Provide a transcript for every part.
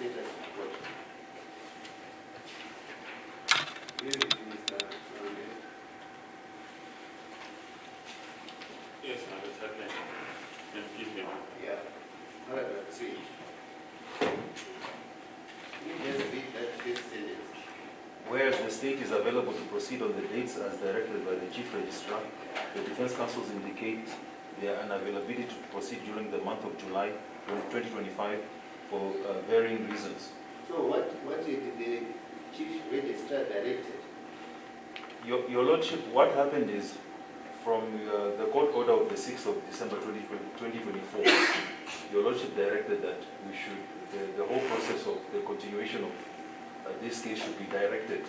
status report. Where is Mr. Sunday? Yes, ma'am, it's happening. Excuse me. Yeah. Paragraph 3. You just read that first sentence. Whereas the state is available to proceed on the dates as directed by the Chief Registrar, the defense counsels indicate their unavailability to proceed during the month of July 2025 for varying reasons. So what did the Chief Registrar directed? Your Lordship, what happened is, from the court order of the 6th of December 2024, Your Lordship directed that we should, the whole process of the continuation of this case should be directed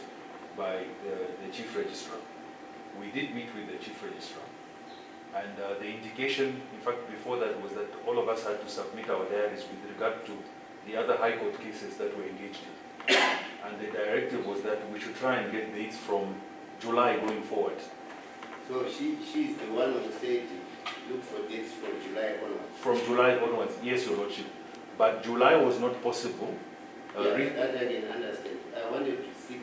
by the Chief Registrar. We did meet with the Chief Registrar. And the indication, in fact, before that was that all of us had to submit our diaries with regard to the other High Court cases that were engaged in. And the directive was that we should try and get dates from July going forward. So she's the one who said look for dates from July onwards. From July onwards, yes, Your Lordship. But July was not possible. That I can understand. I wanted to seek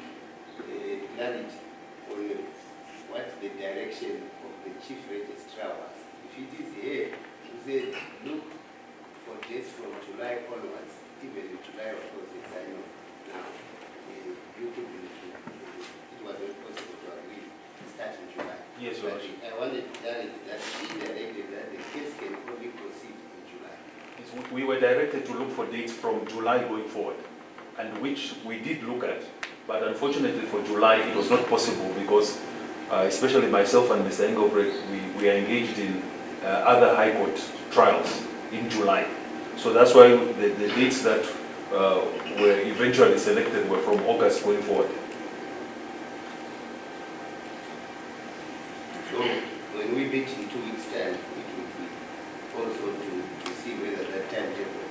clarity on what the direction of the Chief Registrar was. If it is here, to say look for dates from July onwards, even in July, of course, yes, I know. Now, you could it was not possible to agree to start in July. Yes, Your Lordship. I wanted clarity that she directed that the case can only proceed in July. Yes, we were directed to look for dates from July going forward, and which we did look at. But unfortunately for July, it was not possible because especially myself and Mr. Engelbrecht, we are engaged in other High Court trials in July. So that's why the dates that were eventually selected were from August going forward. So when we meet in 2 weeks' time, it will be also to see whether that timetable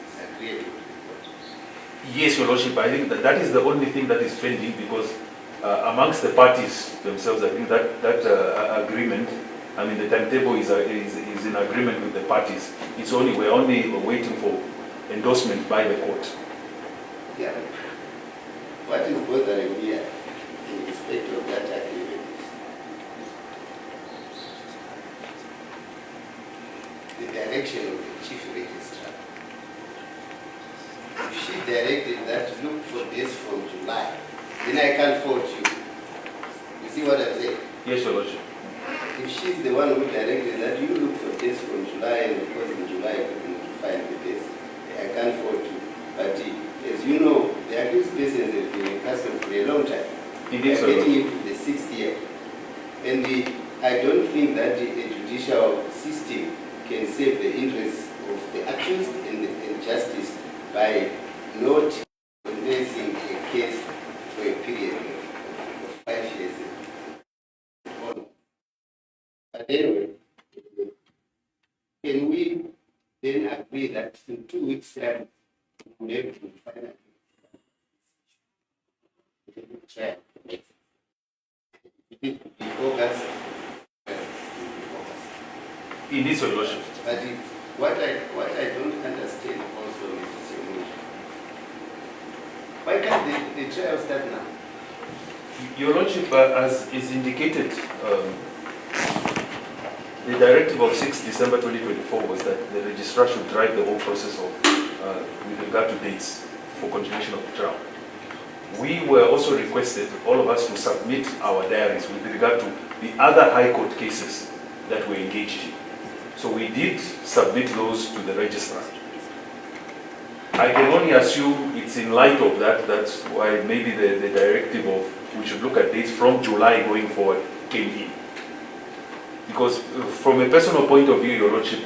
is agreed with. Yes, Your Lordship, I think that is the only thing that is pending because amongst the parties themselves, I think that agreement, I mean the timetable is in agreement with the parties. We're only waiting for endorsement by the court. Yeah. What is bothering me in respect of that agreement is the direction of the Chief Registrar. If she directed that look for this from July, then I can't fault you. You see what I'm saying? Yes, Your Lordship. If she's the one who directed that you look for this from July, and of course in July you're going to find the this, I can't fault you. But as you know, the accused persons have been in custody for a long time. Indeed, They're getting into the 6th year. And I don't think that the judicial system can save the interests of the accused and justice by not commencing a case for a period of 5 years. But anyway, can we then agree that in 2 weeks' time we'll be able to finally try? It will be August. Indeed, Your Lordship. But what I don't understand also, Mr. Simon, why can't the trial start now? Your Lordship, as is indicated, the directive of 6 December 2024 was that the registrar should drive the whole process of, with regard to dates for continuation of the trial. We were also requested, all of us, to submit our diaries with regard to the other High Court cases that were engaged in. So we did submit those to the registrar. I can only assume it's in light of that, that's why maybe the directive of we should look at dates from July going forward came in. Because from a personal point of view, Your Lordship,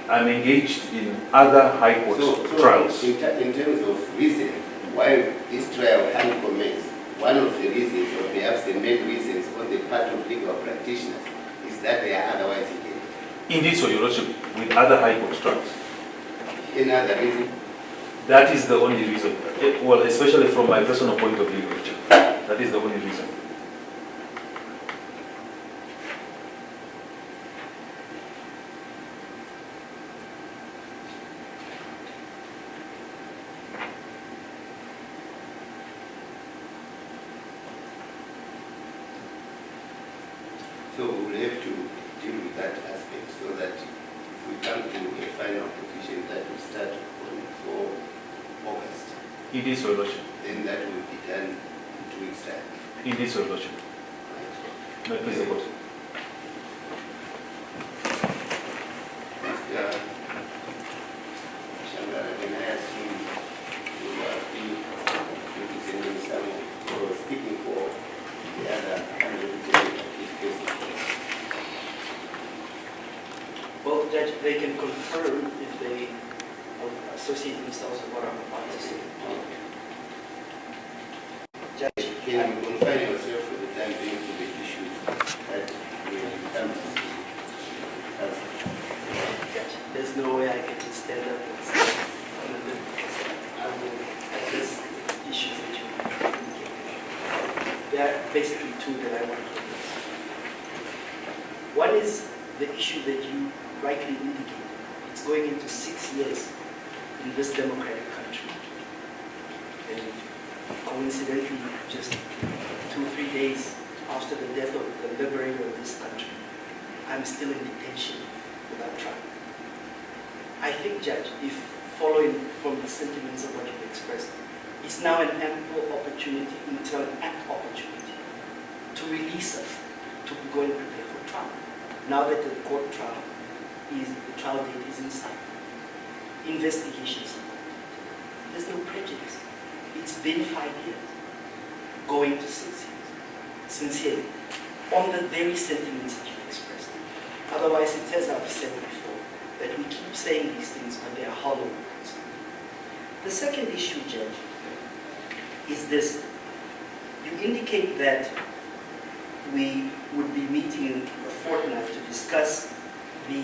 I'm engaged in other High Court trials. In terms of reason why this trial hadn't commenced, one of the reasons, or perhaps the main reasons on the part of legal practitioners, is that they are otherwise engaged. Indeed, so Your Lordship, with other High Court trials. Any other reason? That is the only reason. Well, especially from my personal point of view, Your Lordship. That is the only reason. It is, Your Lordship. Then that will be done in 2 weeks' time. It is, Your Lordship. Right. May I please the court? Mr. Shangara, can I assume you are still representing some or speaking for the other unrepresented of this case? Well, Judge, they can confirm if they associate themselves with what I'm about to say. Judge, Can you confine yourself for the time being to the issues that will come to see? Judge, there's no way I can just stand up and say, I will address issues that you indicate. There are basically two that I want to address. One is the issue that you rightly indicated. It's going into 6 years in this democratic country. And coincidentally, just 2-3 days after the death of the liberator of this country, I'm still in detention without trial. I think, Judge, if following from the sentiments of what you've expressed, it's now an ample opportunity, an apt opportunity, to release us to go and prepare for trial. Now that the court trial the trial date is in sight. Investigations. There's no prejudice. It's been 5 years, going to 6 years, sincerely, on the very sentiments that you expressed. Otherwise, it's as I've said before, that we keep saying these things, but they are hollow words. The second issue, Judge, is this. You indicate that we would be meeting in a fortnight to discuss the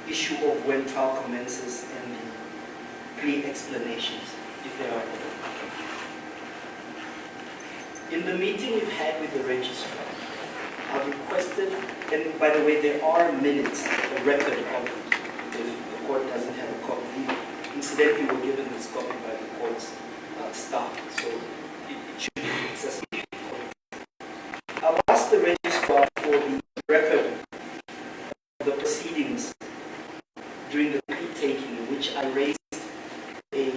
issue of when trial commences and the plea explanations, if there are any. In the meeting we've had with the registrar, I've requested, and by the way, there are minutes, a record of it, if the court doesn't have a copy. Incidentally, we're given this copy by the court's staff, so it should be accessible. I've asked the registrar for the record of the proceedings during the plea taking, in which I raised a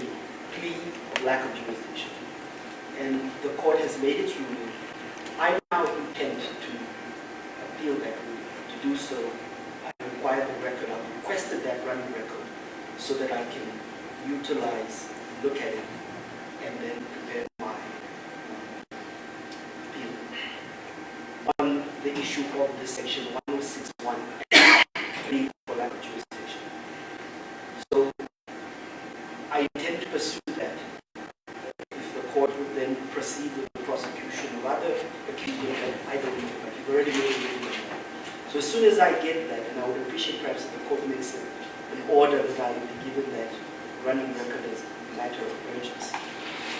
plea of lack of jurisdiction. And the court has made its ruling. I now intend to appeal that ruling. To do so, I require the record. I've requested that running record so that I can utilize, look at it, and then prepare my appeal. On the issue of this section 1061, plea for lack of jurisdiction. So I intend to pursue that. If the court would then proceed with the prosecution of other accused, I don't know, but you've already made a ruling on that. So as soon as I get that, and I would appreciate perhaps if the court makes an order that I be given that running record as a matter of urgency.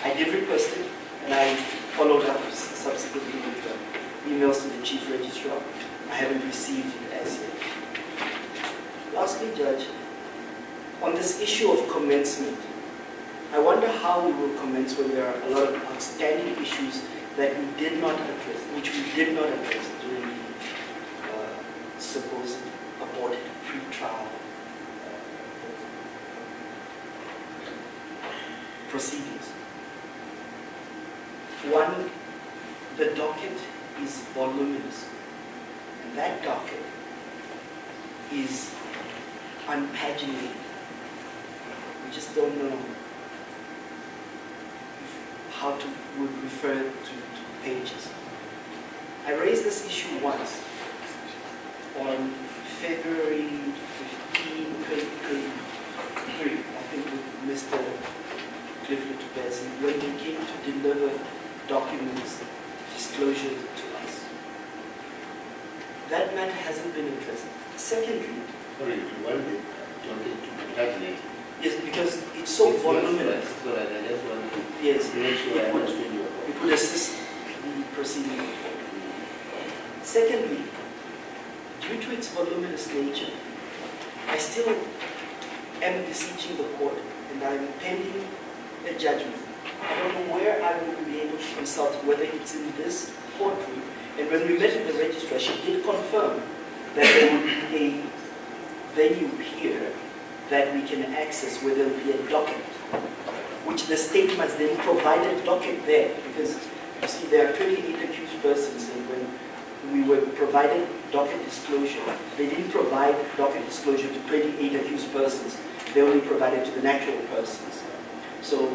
I did request it, and I followed up subsequently with emails to the chief registrar. I haven't received it as yet. Lastly, Judge, on this issue of commencement, I wonder how we will commence when there are a lot of outstanding issues that we did not address, which we did not address during the supposed aborted pre-trial proceedings. One, the docket is voluminous, and that docket is unpaginated. We just don't know how to would refer to pages. I raised this issue once on February 15, 2023, I think with Mr. Clifford Tubezi, when he came to deliver documents, disclosure to us. That matter hasn't been addressed. Secondly, Sorry, you want the docket to be calculated? yes, because it's so voluminous. So that I just want to Yes, make sure I understand your it point. would assist the proceeding. Secondly, due to its voluminous nature, I still am beseeching the court, and I'm pending a judgment. I don't know where I will be able to consult, whether it's in this courtroom. And when we met with the registrar, she did confirm that there will be a venue here that we can access, where there will be a docket which the state must then provide a docket there, because you see there are 28 accused persons, and when we were provided docket disclosure, they didn't provide docket disclosure to 28 accused persons, they only provided to the natural persons. So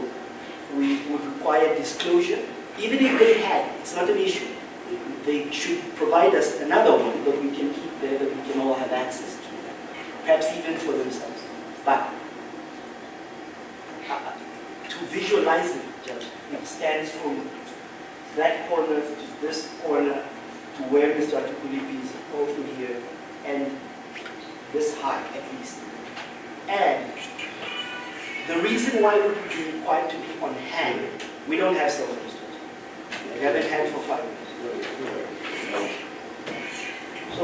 we would require disclosure, even if they had, it's not an issue. They should provide us another one that we can keep there, that we can all have access to, perhaps even for themselves. But to visualize it, Judge, it stands from that corner to this corner to where Mr. Atukulipi is over here, and this high at least. And the reason why we would be required to be on hand, we don't have cell phones. We haven't had for 5 years. So,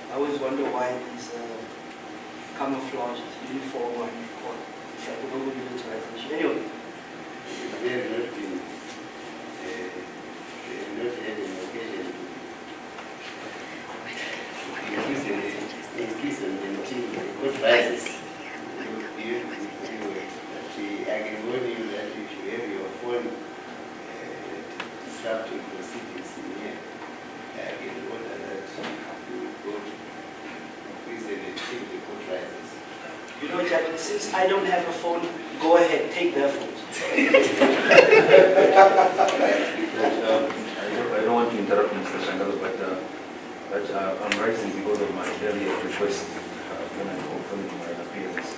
I always wonder why these camouflage uniform one called militarization. Anyway, they have not been, they have not had an occasion to increase on the material. What rises? I can warn you that if you have your phone disrupting proceedings in here, I can order that you go to prison until the court rises. you know, Judge, since I don't have a phone, go ahead, take their phones. I don't want to interrupt Mr. Shangalo, but I'm rising because of my earlier request when I opened my appearance.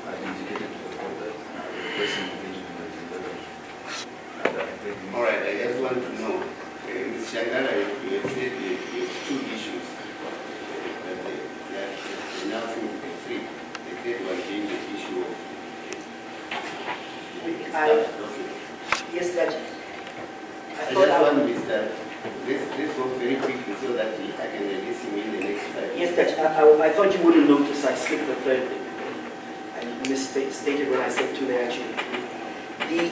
I indicated to the court that I was requesting engagement with the All right, I just want to know, Ms. Shangala, you have said you have 2 issues that they now seem to be 3. The third one being the issue of Yes, Judge. I just want Mr. Let's go very quickly so that I can release him in the next 5 minutes. Yes, Judge. I thought you wouldn't notice I skipped the third thing. I misstated when I said 2 there actually.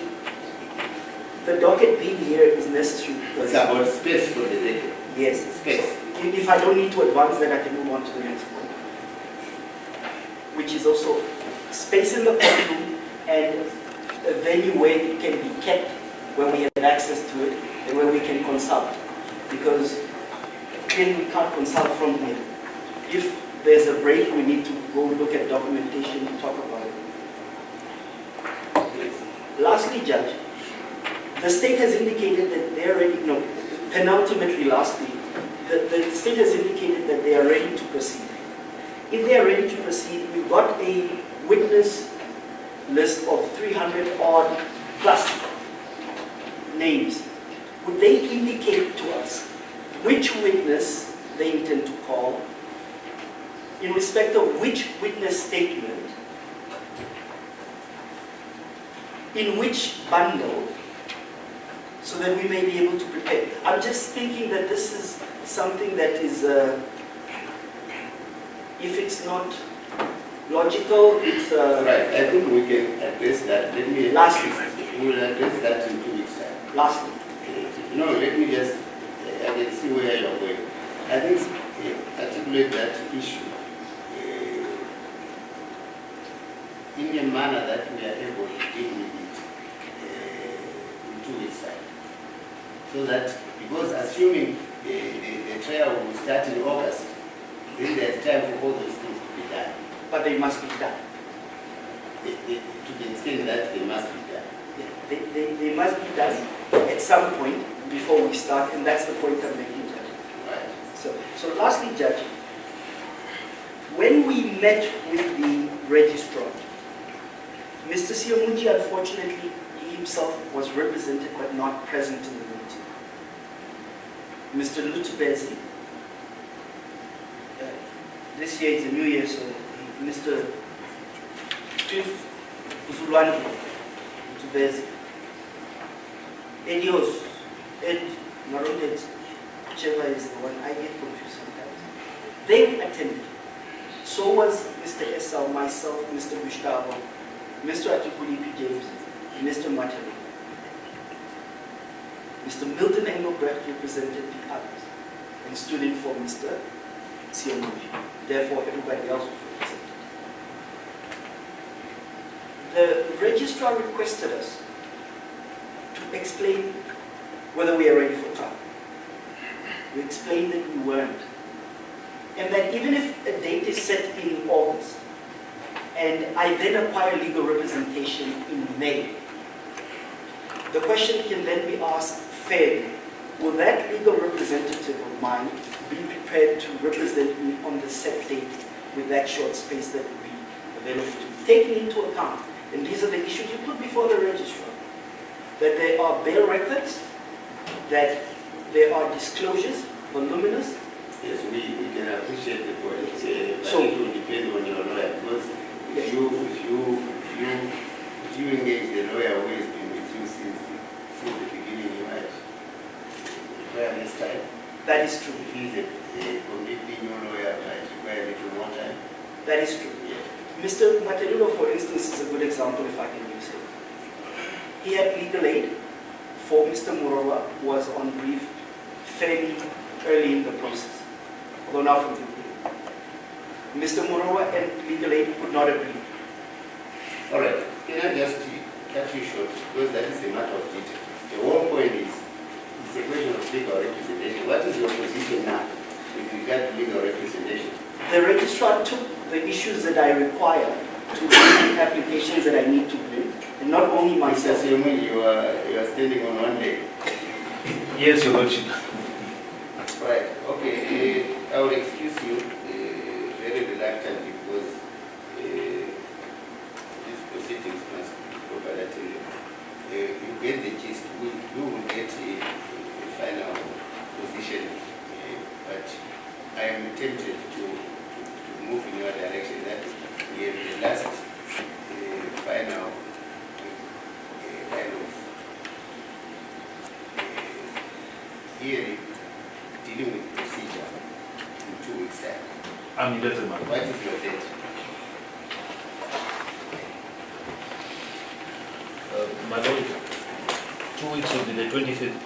The docket being here is necessary because... It's about space for the record. Yes, Space. If I don't need to advance, then I can move on to the next point, which is also space in the courtroom and a venue where it can be kept when we have access to it and where we can consult. Because clearly we can't consult from here. If there's a break, we need to go look at documentation and talk about it. Yes. Lastly, Judge, the state has indicated that they are ready, penultimately lastly, the state has indicated that they are ready to proceed. If they are ready to proceed, we've got a witness list of 300 odd plus names. Would they indicate to us which witness they intend to call, in respect of which witness statement, in which bundle, so that we may be able to prepare? I'm just thinking that this is something that is, if it's not logical, it's... Right, I think we can address that. Let me... Lastly. We will address that in 2 weeks' time. Lastly. No, let me just, I can see where you're going. I think articulate that issue in a manner that we are able to deal with it in 2 weeks' time. So that, because assuming the trial will start in August, then there's time for all those things to be done. But they must be done. To the extent that they must be done. They must be done at some point before we start, and that's the point I'm making, Judge. Right. So lastly, Judge, when we met with the registrar, Mr. Siamunji, unfortunately, he himself was represented but not present in the meeting. Mr. Lutubezi, this year is a new year, so Mr. Twif Uzulwani Lutubezi, Edios, Ed Marondet, whichever is the one, I get confused sometimes. They attended. So was Mr. Esau, myself, Mr. Gustavo, Mr. Atukulipi James, and Mr. Matari. Mr. Milton Engelbrecht represented the others and stood in for Mr. Siomuvi. Therefore, everybody else was represented. The registrar requested us to explain whether we are ready for trial. We explained that we weren't. And that even if a date is set in August, and I then acquire legal representation in May, the question can then be asked fairly, will that legal representative of mine be prepared to represent me on the set date with that short space that will be available to me? Taking into account, and these are the issues we put before the registrar, that there are bail records, that there are disclosures, voluminous. Yes, we can appreciate the point. But So- it will depend on your lawyer, because if you engage the lawyer who has been with you since the beginning, you might require less time. That is true. If he's a completely new lawyer, might require a little more time. That is true. Yes. Mr. Matelulo, for instance, is a good example, if I can use him. He had legal aid for Mr. Murova, who was on brief fairly early in the process, although now from the beginning. Mr. Murova and legal aid could not agree. All right. Can I just cut you short? Because that is a matter of detail. The whole point is, it's a question of legal representation. What is your position now with regard to legal representation? The registrar took the issues that I require to bring the applications that I need to bring, and not only Mr. myself. Siomuvi, you are standing on one leg. Yes, Your Lordship. Right. Okay. I will excuse you. Very reluctant because these proceedings must be properly. You get the gist. We will get a final position, but I am tempted to move in your direction. That we have the last final kind of hearing dealing with procedure in 2 weeks' time. I'm indebted, man. What is your date? My Lord, 2 weeks will be the 25th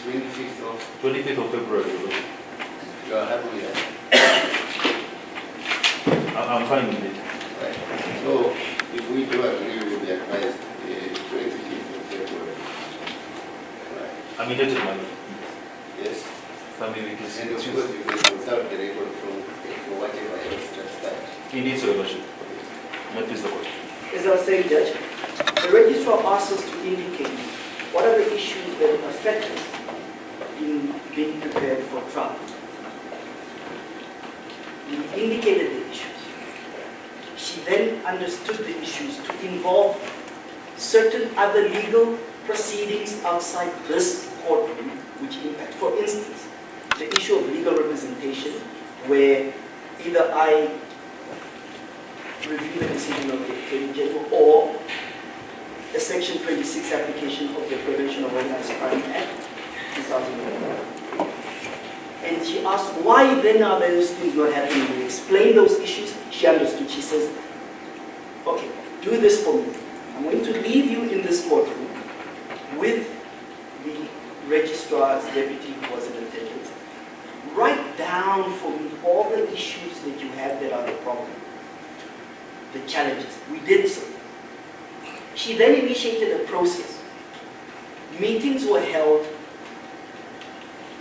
25th of. 25th of February, Your Lordship. You are happy with that? I'm fine with it. Right. So, if we do agree, we will be advised 25th of February. Right. I'm indebted, my Lord. Yes. Family week is And of Tuesday. course, you can consult the record for whatever else transpired. Indeed, Your Lordship. May it please the court. As I was saying, Judge, the registrar asked us to indicate what are the issues that affect us in being prepared for trial. We indicated the issues. She then understood the issues to involve certain other legal proceedings outside this courtroom, which impact, for instance, the issue of legal representation, where either I review the decision of the Attorney General or a Section 26 application of the Prevention of Organized Crime Act 2001. And she asked, why then are those things not happening? We explained those issues. She understood. She says, okay, do this for me. I'm going to leave you in this courtroom with the registrar's deputy who was in attendance. Write down for me all the issues that you have that are the problem, the challenges. We did so. She then initiated a process. Meetings were held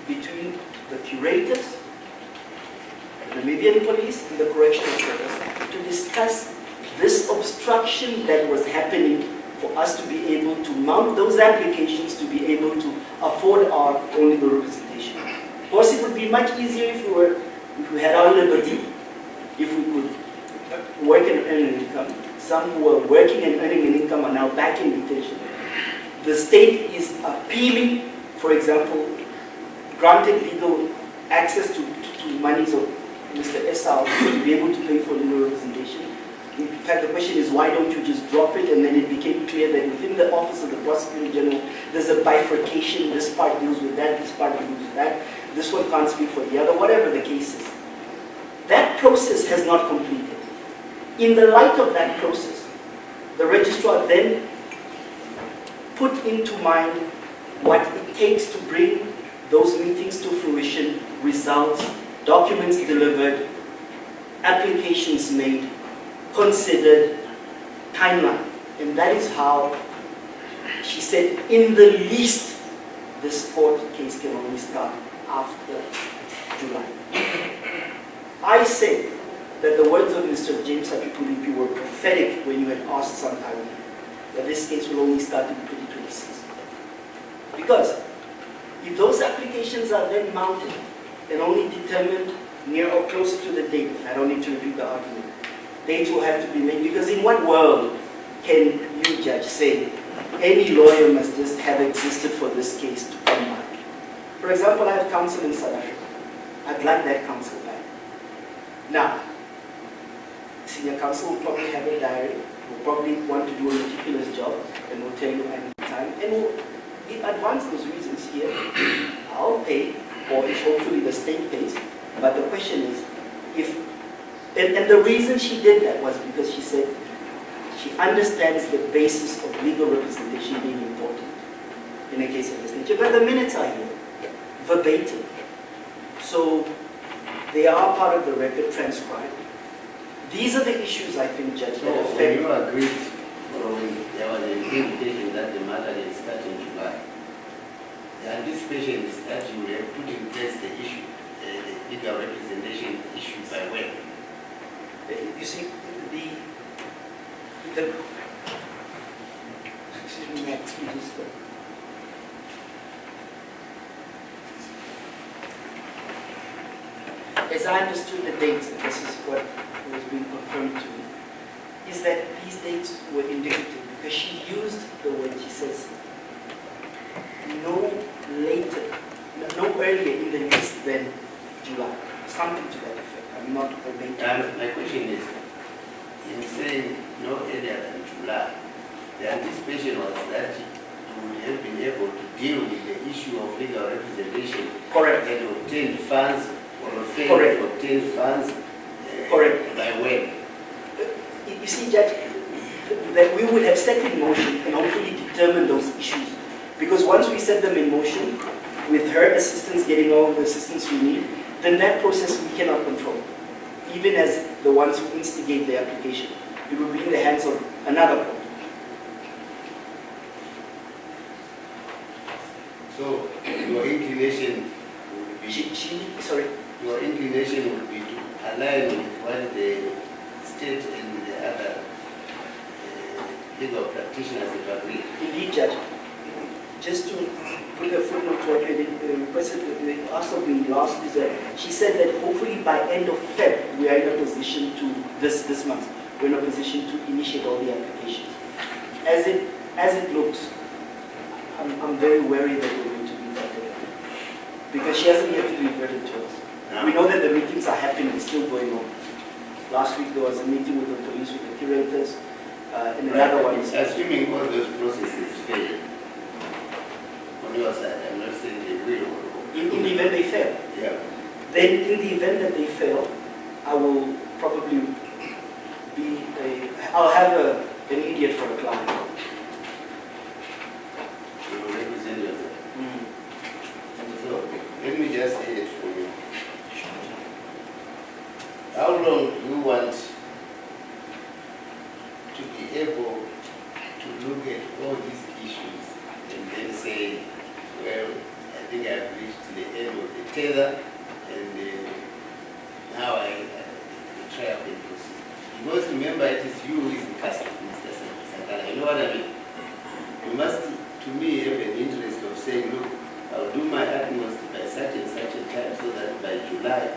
between the curators, the Namibian police, and the correctional service to discuss this obstruction that was happening for us to be able to mount those applications to be able to afford our own legal representation. Of course, it would be much easier if we had our liberty, if we could work and earn an income. Some who were working and earning an income are now back in detention. The state is appealing, for example, granted legal access to monies of Mr. Esau to be able to pay for legal representation. In fact, the question is, why don't you just drop it? And then it became clear that within the Office of the Prosecutor General, there's a bifurcation. This part deals with that, this part deals with that. This one can't speak for the other, whatever the case is. That process has not completed. In the light of that process, the registrar then put into mind what it takes to bring those meetings to fruition, results, documents delivered, applications made, considered, timeline. And that is how she said, in the least, this court case can only start after July. I said that the words of Mr. James Apipulipi were prophetic when you had asked some time ago that this case will only start in 2026. Because if those applications are then mounted and only determined near or closer to the date, I don't need to repeat the argument, dates will have to be made, because in what world can you, judge, say any lawyer must just have existed for this case to come back? For example, I have counsel in South Africa. I'd like that counsel back. Now, senior counsel will probably have a diary, will probably want to do a meticulous job, and will tell you any time, and will advance those reasons here. I'll pay, or if hopefully the state pays. But the question is, if, and the reason she did that was because she said she understands the basis of legal representation being important in a case of this nature. But the minutes are here, verbatim. So they are part of the record transcribed. These are the issues, I think, Judge, that So affect. when you agreed, or when there was an indication that the matter will start in July, the anticipation is that you will have put in place the issue, the legal representation issue by when? You see, excuse me, Max, you just go. As I understood the dates, and this is what was being confirmed to me, is that these dates were indicative because she used the word, she says, no later, no earlier in the list than July. Something to that effect. I'm not verbatim. And my question is, in saying no earlier than July, the anticipation was that you would have been able to deal with the issue of legal representation Correct. and obtain funds or fail Correct. to obtain funds Correct. by when? You see, Judge, that we would have set in motion and hopefully determine those issues. Because once we set them in motion, with her assistance getting all the assistance we need, then that process we cannot control. Even as the ones who instigate the application, it will be in the hands of another court. So your inclination would be your inclination would be to align with what the state and the other legal practitioners have agreed. Indeed, Judge. Just to put a footnote to what you asked of me last is that she said that hopefully by end of Feb we are in a position to this month we're in a position to initiate all the applications. As it looks, I'm very wary that we're going to be that way because she hasn't yet reverted to us. No. We know that the meetings are happening, it's still going on. Last week there was a meeting with the police, with the curators, and another one is. Assuming all those processes fail on your side, I'm not saying they will. In the event they fail. Yeah. Then in the event that they fail, I will probably be I'll have an idiot for a client. You will represent yourself. So let me just say it for you. How long do you want to be able to look at all these issues and then say, well, I think I've reached the end of the tether and now the trial can proceed. Because remember, it is you who is in custody, Mr. Sankara. You know what I mean? You must, to me, have an interest of saying, look, I'll do my utmost by such and such a time so that by July,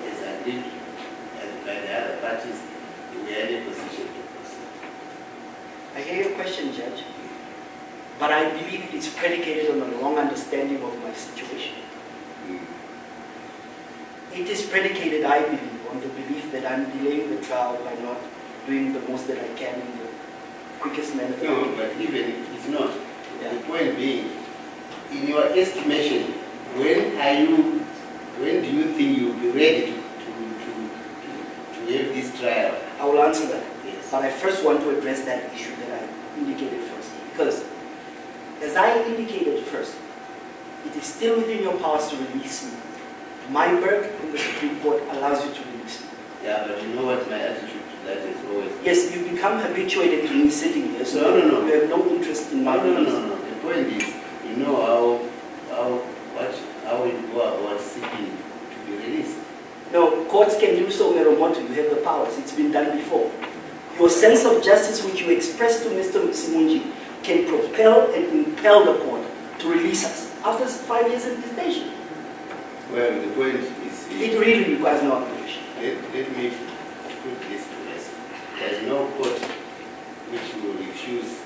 as agreed by the other parties, we are in a position to proceed. I hear your question, Judge, but I believe it's predicated on a wrong understanding of my situation. It is predicated, I believe, on the belief that I'm delaying the trial by not doing the most that I can in the quickest manner. No, but even if it's not, Yeah. the point being, in your estimation, when do you think you'll be ready to have this trial? I will answer that. Yes. But I first want to address that issue that I indicated first. Because, as As I indicated first, it is still within your powers to release me. My work in the Supreme Court allows you to release me. Yeah, but you know what my attitude to that is always. Yes, you become habituated to me sitting here, so No. you have no interest in my release. No. The point is, you know how we go about seeking to be released. No, courts can do so, Meromoto. You have the powers. It's been done before. Your sense of justice, which you expressed to Mr. Simunji, can propel and impel the court to release us after 5 years in detention. Well, the point is... It really requires no application. Let me put this to rest. There is no court which will refuse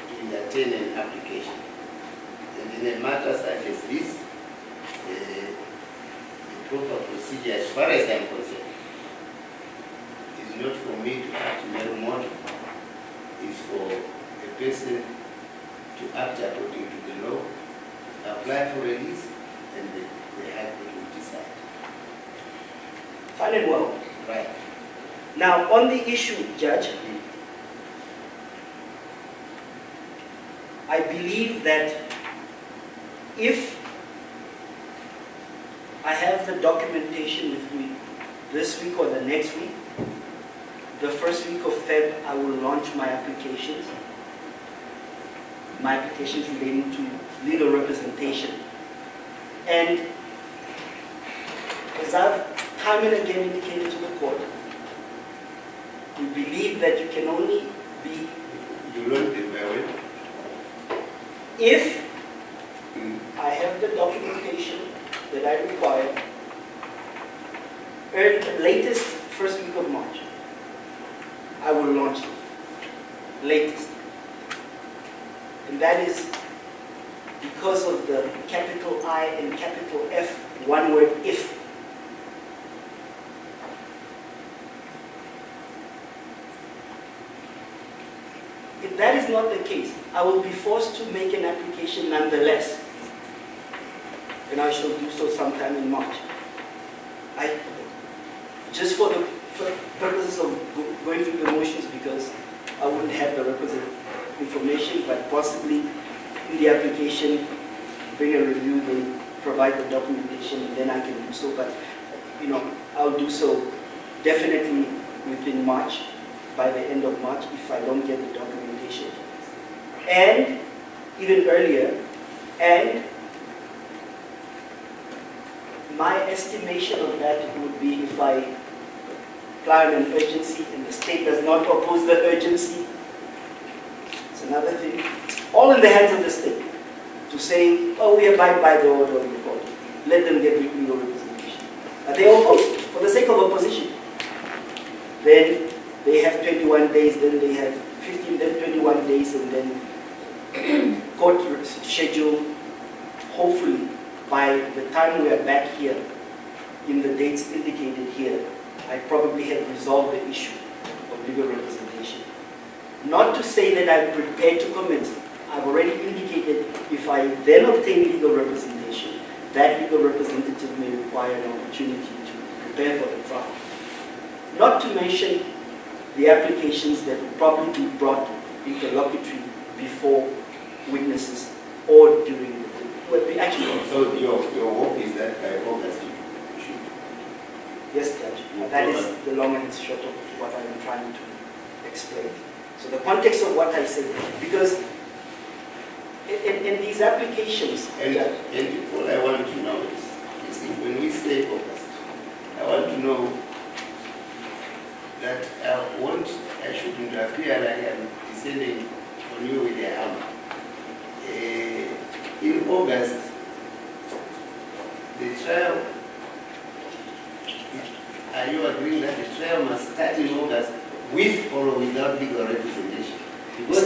to entertain an application. And in a matter such as this, the proper procedure, as far as I'm concerned, is not for me to act Merumoto. It's for a person to act according to the law, apply for release, and the High Court will decide. Fine and well. Right. Now, on the issue, Judge, I believe that if I have the documentation with me this week or the next week, the first week of Feb, I will launch my applications relating to legal representation. And as I've time and again indicated to the court, we believe that you can only be... You learned it very well. If I have the documentation that I require, latest first week of March, I will launch it. Latest. And that is because of the capital I and capital F, one word, if. If that is not the case, I will be forced to make an application nonetheless. And I shall do so sometime in March. Just for the purposes of going through the motions, because I wouldn't have the requisite information, but possibly in the application, bring a review, they provide the documentation, and then I can do so. But, I'll do so definitely within March, by the end of March, if I don't get the documentation. And even earlier, and my estimation of that would be if I apply on an urgency and the state does not oppose the urgency. It's another thing. It's all in the hands of the state to say, oh, we abide by the order of the court. Let them get legal representation. But they oppose for the sake of opposition. Then they have 21 days, then they have 15, then 21 days, and then court schedule, hopefully, by the time we are back here, in the dates indicated here, I probably have resolved the issue of legal representation. Not to say that I'm prepared to commence. I've already indicated if I then obtain legal representation, that legal representative may require an opportunity to prepare for the trial. Not to mention the applications that will probably be brought interlocutory before witnesses or during the actually. So your hope is that by August you should? Yes, Judge. That is the long and short of what I'm trying to explain. So the context of what I say, because in these applications, and all I want to know is, you see, when we say August, I want to know that I shouldn't appear like I'm descending on you with a hammer. In August, the trial, are you agreeing that the trial must start in August with or without legal representation? Because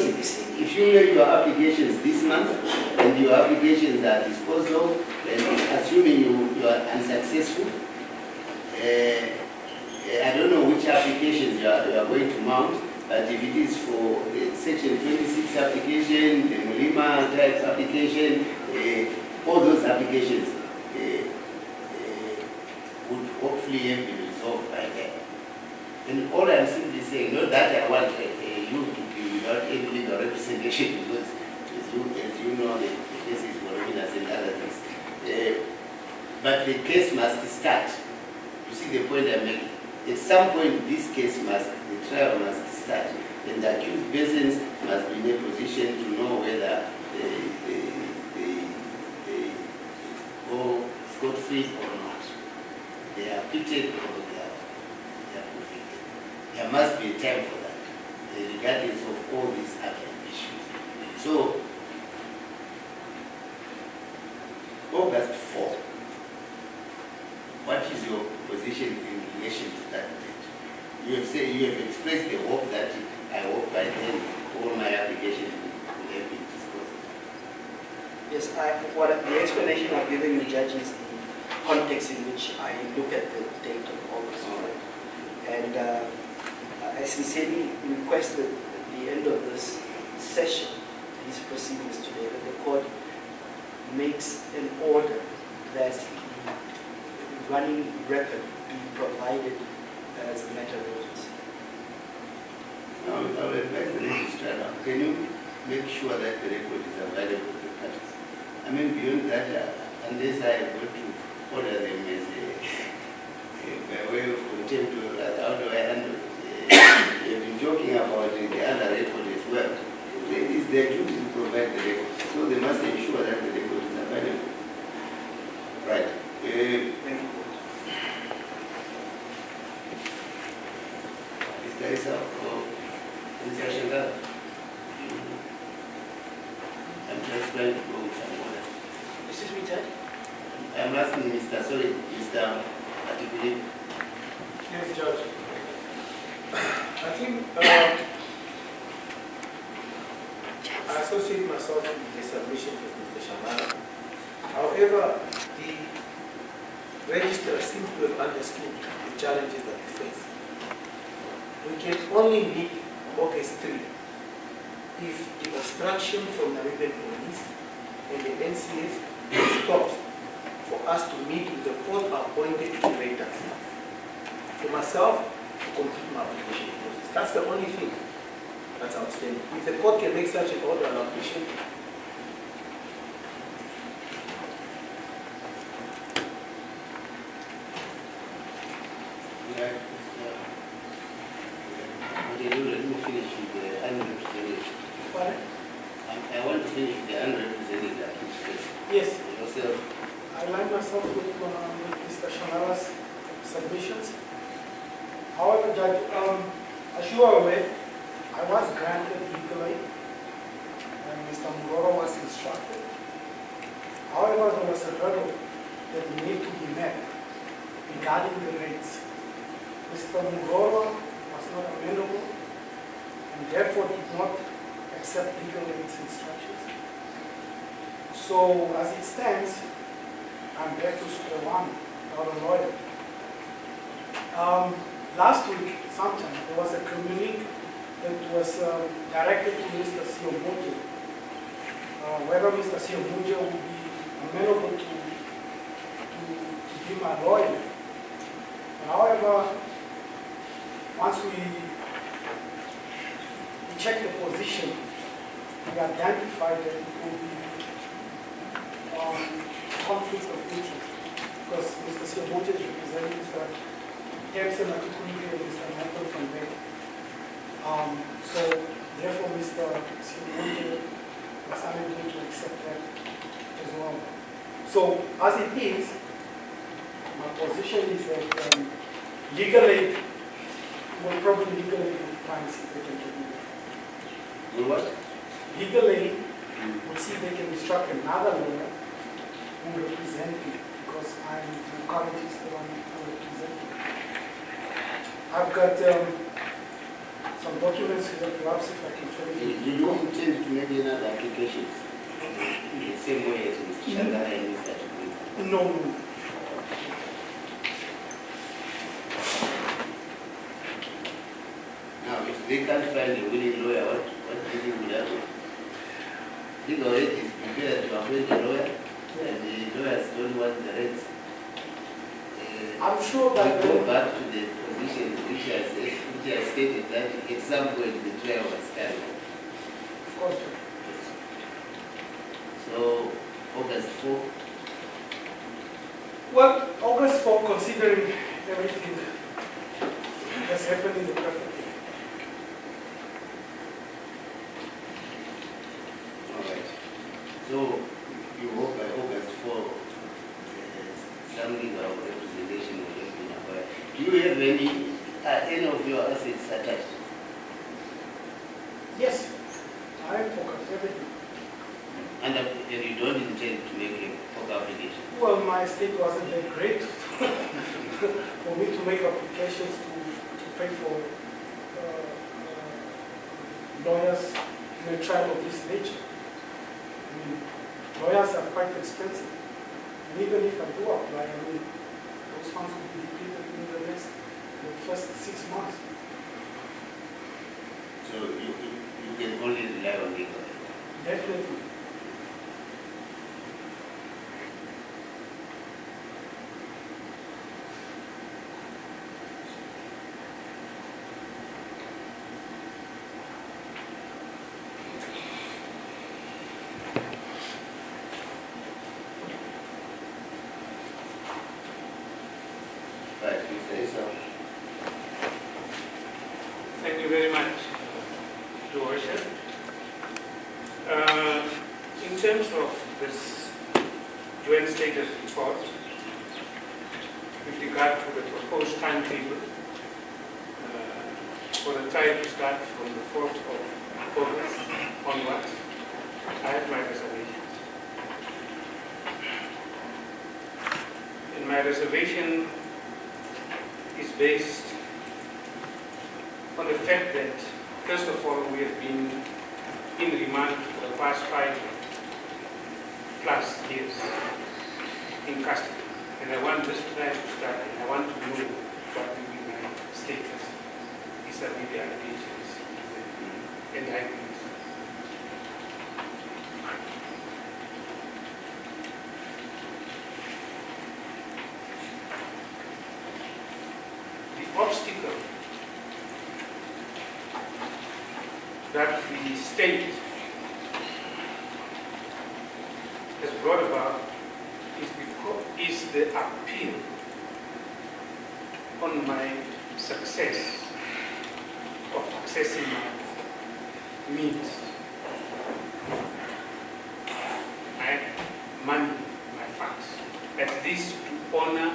if you make your applications this month and your applications are disposed of, and assuming you are unsuccessful, I don't know which applications you are going to mount, but if it is for the Section 26 application, the Mulima type application, all those applications would hopefully have been resolved by then. And all I'm simply saying, not that I want you to be without any legal representation, because as you know, the cases voluminous and other things. But the case must start. You see the point I'm making? At some point, this case the trial must start. And the accused persons must be in a position to know whether they go scot-free or not. They are acquitted or they are convicted. There must be a time for that, regardless of all these other issues. So, August 4, what is your position in relation to that date? You have expressed the hope that I hope by then all my applications will have been disposed of. Yes, the explanation I've given you, Judge, is the context in which I look at the date of August. And I sincerely request that at the end of this session, these proceedings today, that the court makes an order that the running record be provided as a matter of urgency. Now, I will advise the registrar, can you make sure that the record is available to the parties? I mean, beyond that, unless I am going to order them as by way of contempt, how do I handle it? You've been talking about the other record as well. It is their duty to provide the record, so they must ensure that the record is available. Right. Thank you. There is a discussion that I'm just trying to go with some order. Excuse me, Judge? I'm asking Mr. Articulate. Yes, Judge. I think I associate myself with the submission of Mr. Shamara. However, the registrar seems to have understood the challenges that we face. We can only meet August 3 if the obstruction from Namibian police and the NCS stops for us to meet with the court-appointed curator. For myself, to complete my application process. That's the only thing that's outstanding. If the court can make such an order, I'll appreciate it. Let me finish with the unrepresented. Pardon? I want to finish the unrepresented application. Yes, Yourself. I align myself with Mr. Shamara's submissions. However, Judge, as you are aware, I was granted legal aid and Mr. Mugoro was instructed. However, there was a hurdle that needed to be met regarding the rates. Mr. Mugoro was not amenable and therefore did not accept legal aid's instructions. So, as it stands, I'm back to square one, without a lawyer. Last week, sometime, there was a communique that was directed to Mr. Siomuje, whether Mr. Siomuje would be amenable to be my lawyer. However, once we checked the position, we identified that it will be conflict of interest, because Mr. Siomuje is representing Mr. Thompson and Mr. Nampa Fillemon. So therefore Mr. Siomuje was unable to accept that as well. So as it is, my position is that legal aid will probably legally find if they can get me. Will what? Legal aid will see if they can instruct another lawyer who will represent me, because I'm currently still on representing. I've got some documents here, perhaps if I can fill Do it. you intend to make another application in the same way as Mr. Shangara and Mr. Articulate? No. Now, if they can't find a willing lawyer, what do you think will happen? Legal aid is prepared to appoint a lawyer, and the lawyers don't want the rates. I'm sure that We go back to the position which I stated that at some point the trial was carried. of course. August 4? Well, August 4, considering everything that's happened in the traffic. Alright. So you hope by August 4, some legal representation will have been acquired. Do you have any of your assets attached? Yes, I am focused, everything. And you don't intend to make a proper application? Well, my estate wasn't that great for me to make applications to pay for lawyers in a trial of this nature. I mean, lawyers are quite expensive. And even if I do apply, I mean, those funds will be depleted in the first 6 months. So you can only rely on legal? Definitely. Right, Mr. Issa. Thank you very much, Your Worship. In terms of this joint status report, with regard to the proposed timetable for the trial to start from the 4th of August onwards, I have my reservations. And my reservation is based on the fact that, first of all, we have been in remand for the past 5+ years in custody. And I want this trial to start, and I want to know what will be my status vis-à-vis the allegations and indictments. The obstacle that the state has brought about is the appeal on my success of accessing my means, my money, my funds, at least to honor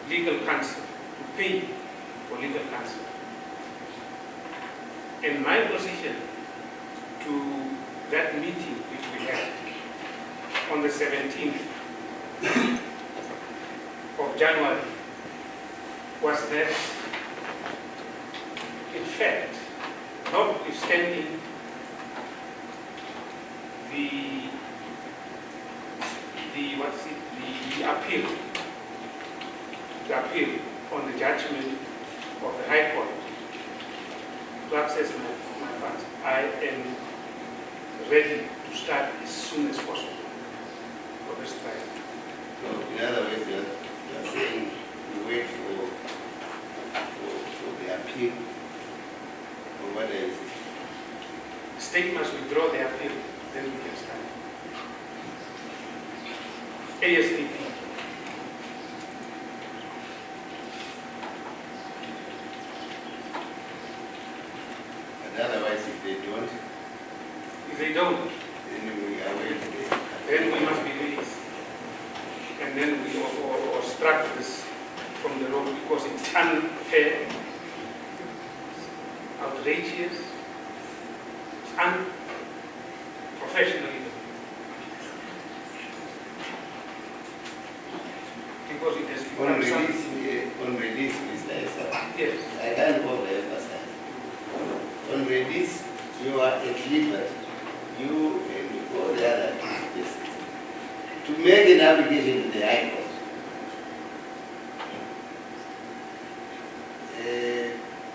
legal counsel, to pay for legal counsel. And my position to that meeting which we had on the 17th of January was that, in fact, notwithstanding the appeal on the judgment of the High Court to access my funds, I am ready to start as soon as possible for this trial. So, in other words, you are saying you wait for the appeal, or what is it? The state must withdraw the appeal, then we can start. ASAP. And otherwise, if they don't, If they don't, then we are waiting. then we must be released. And then we or strike this from the road because it's unfair, outrageous, it's unprofessional even. Because it has On become release, Mr. Issa, yes. I can't overemphasize. On release, you are at liberty, you and all the other cases, to make an application to the High Court.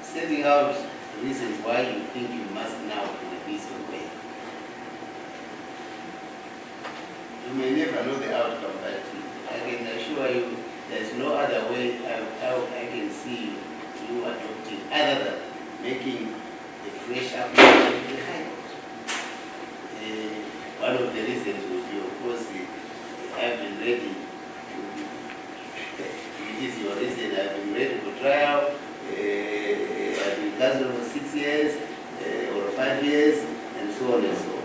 Setting out reasons why you think you must now release your bail. You may never know the outcome, but I can assure you there's no other way I can see you adopting other than making a fresh application to the High Court. so on and so on.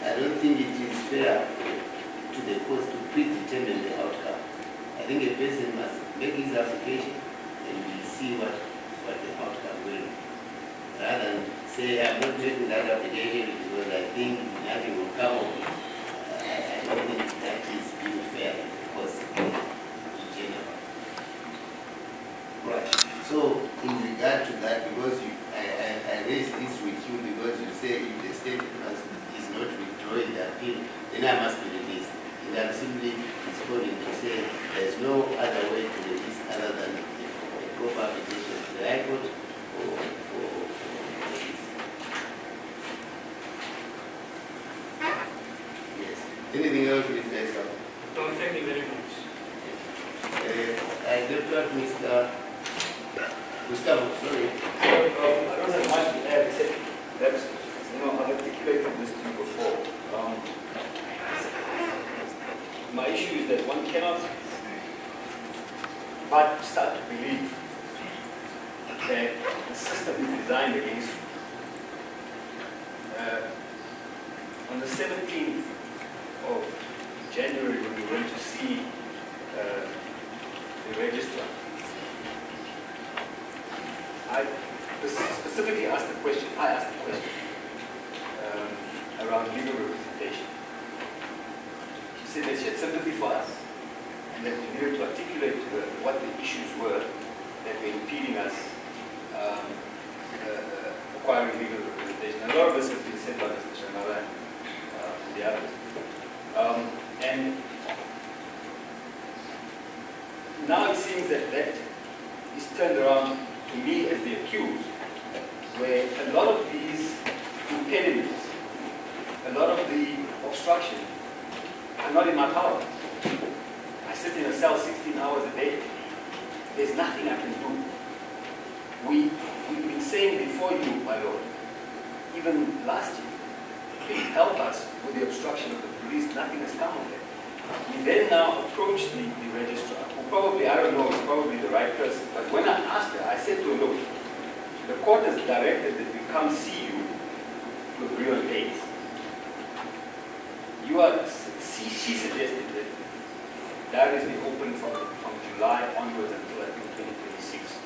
I don't think it is fair to the courts to predetermine the outcome. I think a person must make his application and we see what the outcome will be. Rather than say, I'm not making that application because I think nothing will come of it. I don't think that is being fair to the courts in general. Right. So, in regard to that, because I raised this with you because you say if the state is not withdrawing the appeal, then I must be released. And I'm simply responding to say there's no other way to release other than a proper application to the High Court or this. Yes. Anything else with this? Don't thank you very much. I deputy Mr. Gustavo, sorry. I don't have much to add except that, I've articulated this to you before. My issue is that one cannot but start to believe that the system is designed against you. On the 17th of January, when we went to see the registrar, I specifically asked the question, around legal representation. She said that she had sympathy for us and that we needed to articulate to her what the issues were that were impeding us acquiring legal representation. And a lot of this has been said by Mr. Shamala and the others. And now it seems that that is turned around to me as the accused, where a lot of these impediments, a lot of the obstruction are not in my power. I sit in a cell 16 hours a day. There's nothing I can do. We've been saying before you, my Lord, even last year, please help us with the obstruction of the police. Nothing has come of it. We then now approach the registrar, who probably, I don't know, is probably the right person. But when I asked her, I said to her, look, the court has directed that we come see you to agree on dates. She suggested that diaries be open from July onwards until I think 2026.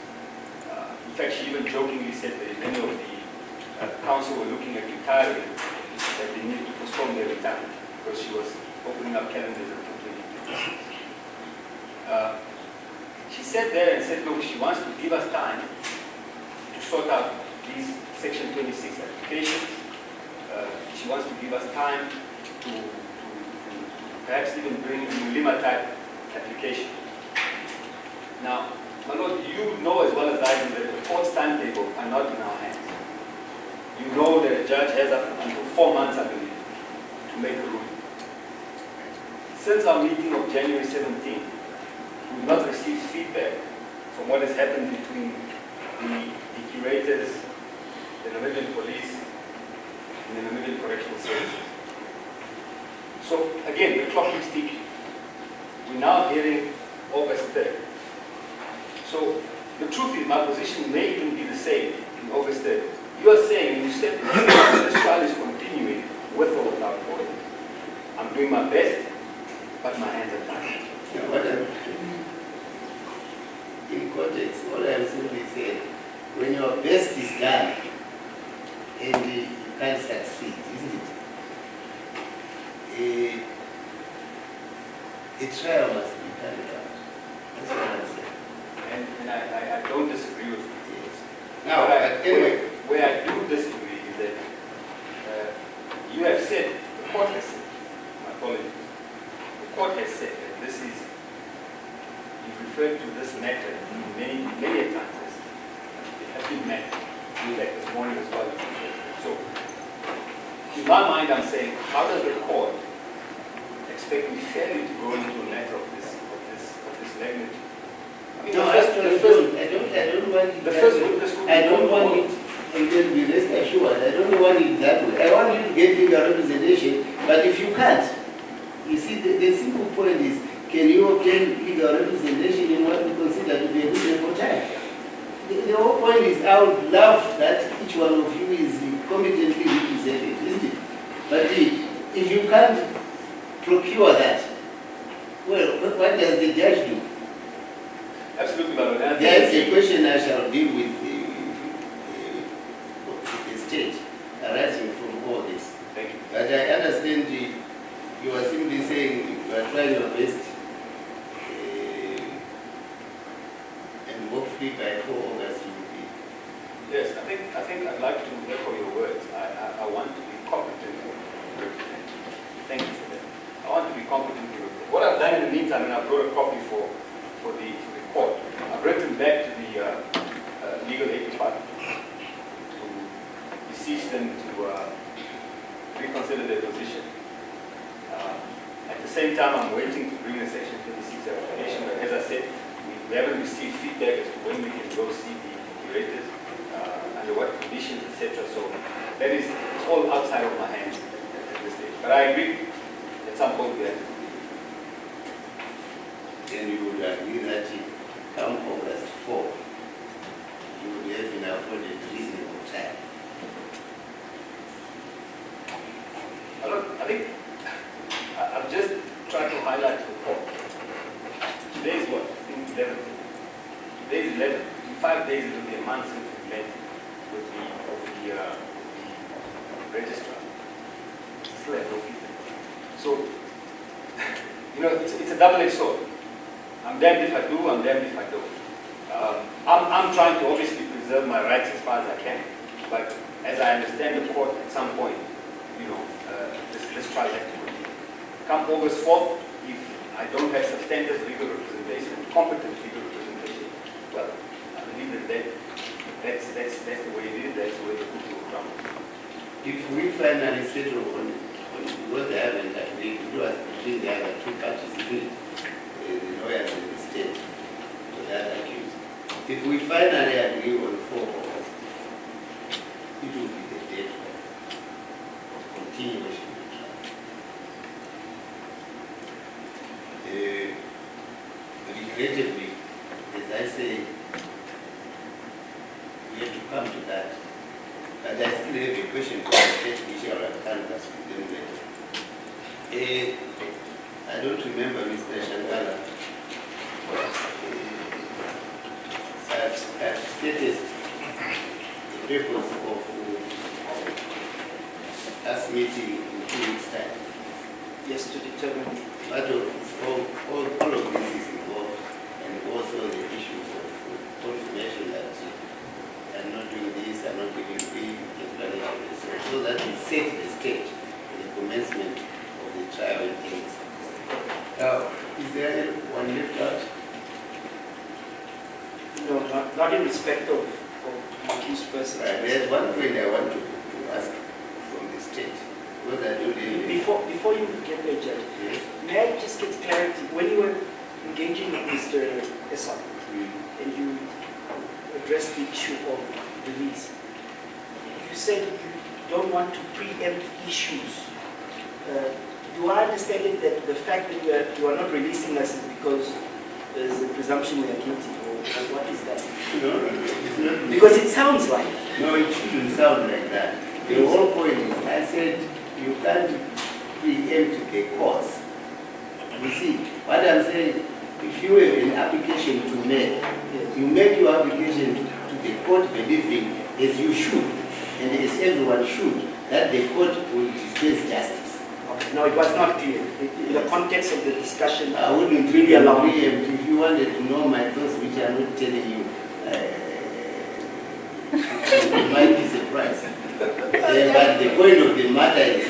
In fact, she even jokingly said that if any of the council were looking at retiring, that they needed to postpone their retirement because she was opening up calendars until 2026. She sat there and said, look, she wants to give us time to sort out these Section 26 applications. She wants to give us time to perhaps even bring a Mulima type application. Now, my Lord, you know as well as I do that the court's timetable are not in our hands. You know that a judge has up until 4 months, I believe, to make a ruling. Since our meeting of January 17th, we've not received feedback from what has happened between the curators, the Namibian police, and the Namibian correctional services. So again, the clock keeps ticking. We're now hearing August 3rd. So the truth is, my position may even be the same in August 3rd. You are saying, you said this trial is continuing with or without order. I'm doing my best, but my hands are tied. In context, all I have simply said, when your best is done and you can't succeed, isn't it? A trial must be carried out. That's what I'm saying. And I don't disagree with you. Yes. Now, anyway. Where I do disagree is that you have said, the court has said, my apologies, the court has said that this is, you've referred to this matter many times as it has been met. In fact, this morning as well. So, in my mind, I'm saying, how does the court expect me fairly to go into a matter of this magnitude? I mean, No, I don't want it. The first witness could be I don't want it. And then be rest assured, I don't want it that way. I want you to get legal representation, but if you can't, you see, the simple point is, can you obtain legal representation in what we consider to be a reasonable time? The whole point is, I would love that each one of you is competently represent it, isn't it? But if you can't procure that, well, what does the judge do? Absolutely, Baron. And I There is think a question I shall deal with the state arising from all this. thank you. But I understand you are simply saying you are trying your best and hopefully by 4 August you will be. Yes, I think I'd like to echo your words. I want to be competent. Thank you for that. I want to be competent. What I've done in the meantime, and I brought a copy for the court. I've written back to the legal aid department to beseech them to reconsider their position. At the same time, I'm waiting to bring the Section 26 application, but as I said, we haven't received feedback as to when we can go see the curators, under what conditions, etc. So that is, it's all outside of my hands at this stage. But I agree, at some point we have to. Then you would agree that come August 4, you would have been afforded reasonable time. I think I've just tried to highlight to the court. Today is what? I think 11. Today is 11. In 5 days it will be a month since we met with the registrar. Still have no feedback. So, you know, it's a double-edged sword. I'm damned if I do, I'm damned if I don't. I'm trying to obviously preserve my rights as far as I can, but as I understand the court at some point, you know, this trial has to continue. Come August 4th, if I don't have substantive legal representation, competent legal representation, well, I believe that's the way it is, that's the way the cookie will come. If we finally settle on what they haven't agreed, it was between the other two parties, isn't it? The lawyers and the state, to the other accused. If we finally agree on 4 August, it will be the date of continuation of the trial. Regrettably, as I say, we have to come to that. But I still have a question for the state which I will canvas with them later. I don't remember Mr. Shangala. I've stated the purpose of us meeting in 2 weeks' time. Yes, to determine. But all of this is involved, and also the issues of confirmation that I'm not doing this, I'm not giving the explanation, so that it sets the stage for the commencement of the trial and things. Now, is there one left out? No, not in respect of accused persons. Right, there's one point I want to ask from the state. Because I don't really... Before you get there, Judge, Yes. may I just get clarity? When you were engaging with Mr. Essa, and you addressed the issue of release, you said you don't want to preempt issues. Do I understand it that the fact that you are not releasing us is because there's a presumption we are guilty, or what is that? No, it's not. Because it sounds like. No, it shouldn't sound like that. The whole point is, I said, you can't preempt the cause. You see, what I'm saying, if you have an application to make, you make your application to the court believing, as you should, and as everyone should, that the court will dispense justice. Okay. No, it was not clear. In the context of the discussion, I wouldn't really allow me. preempt. If you wanted to know my thoughts, which I'm not telling you, you might be surprised. But the point of the matter is,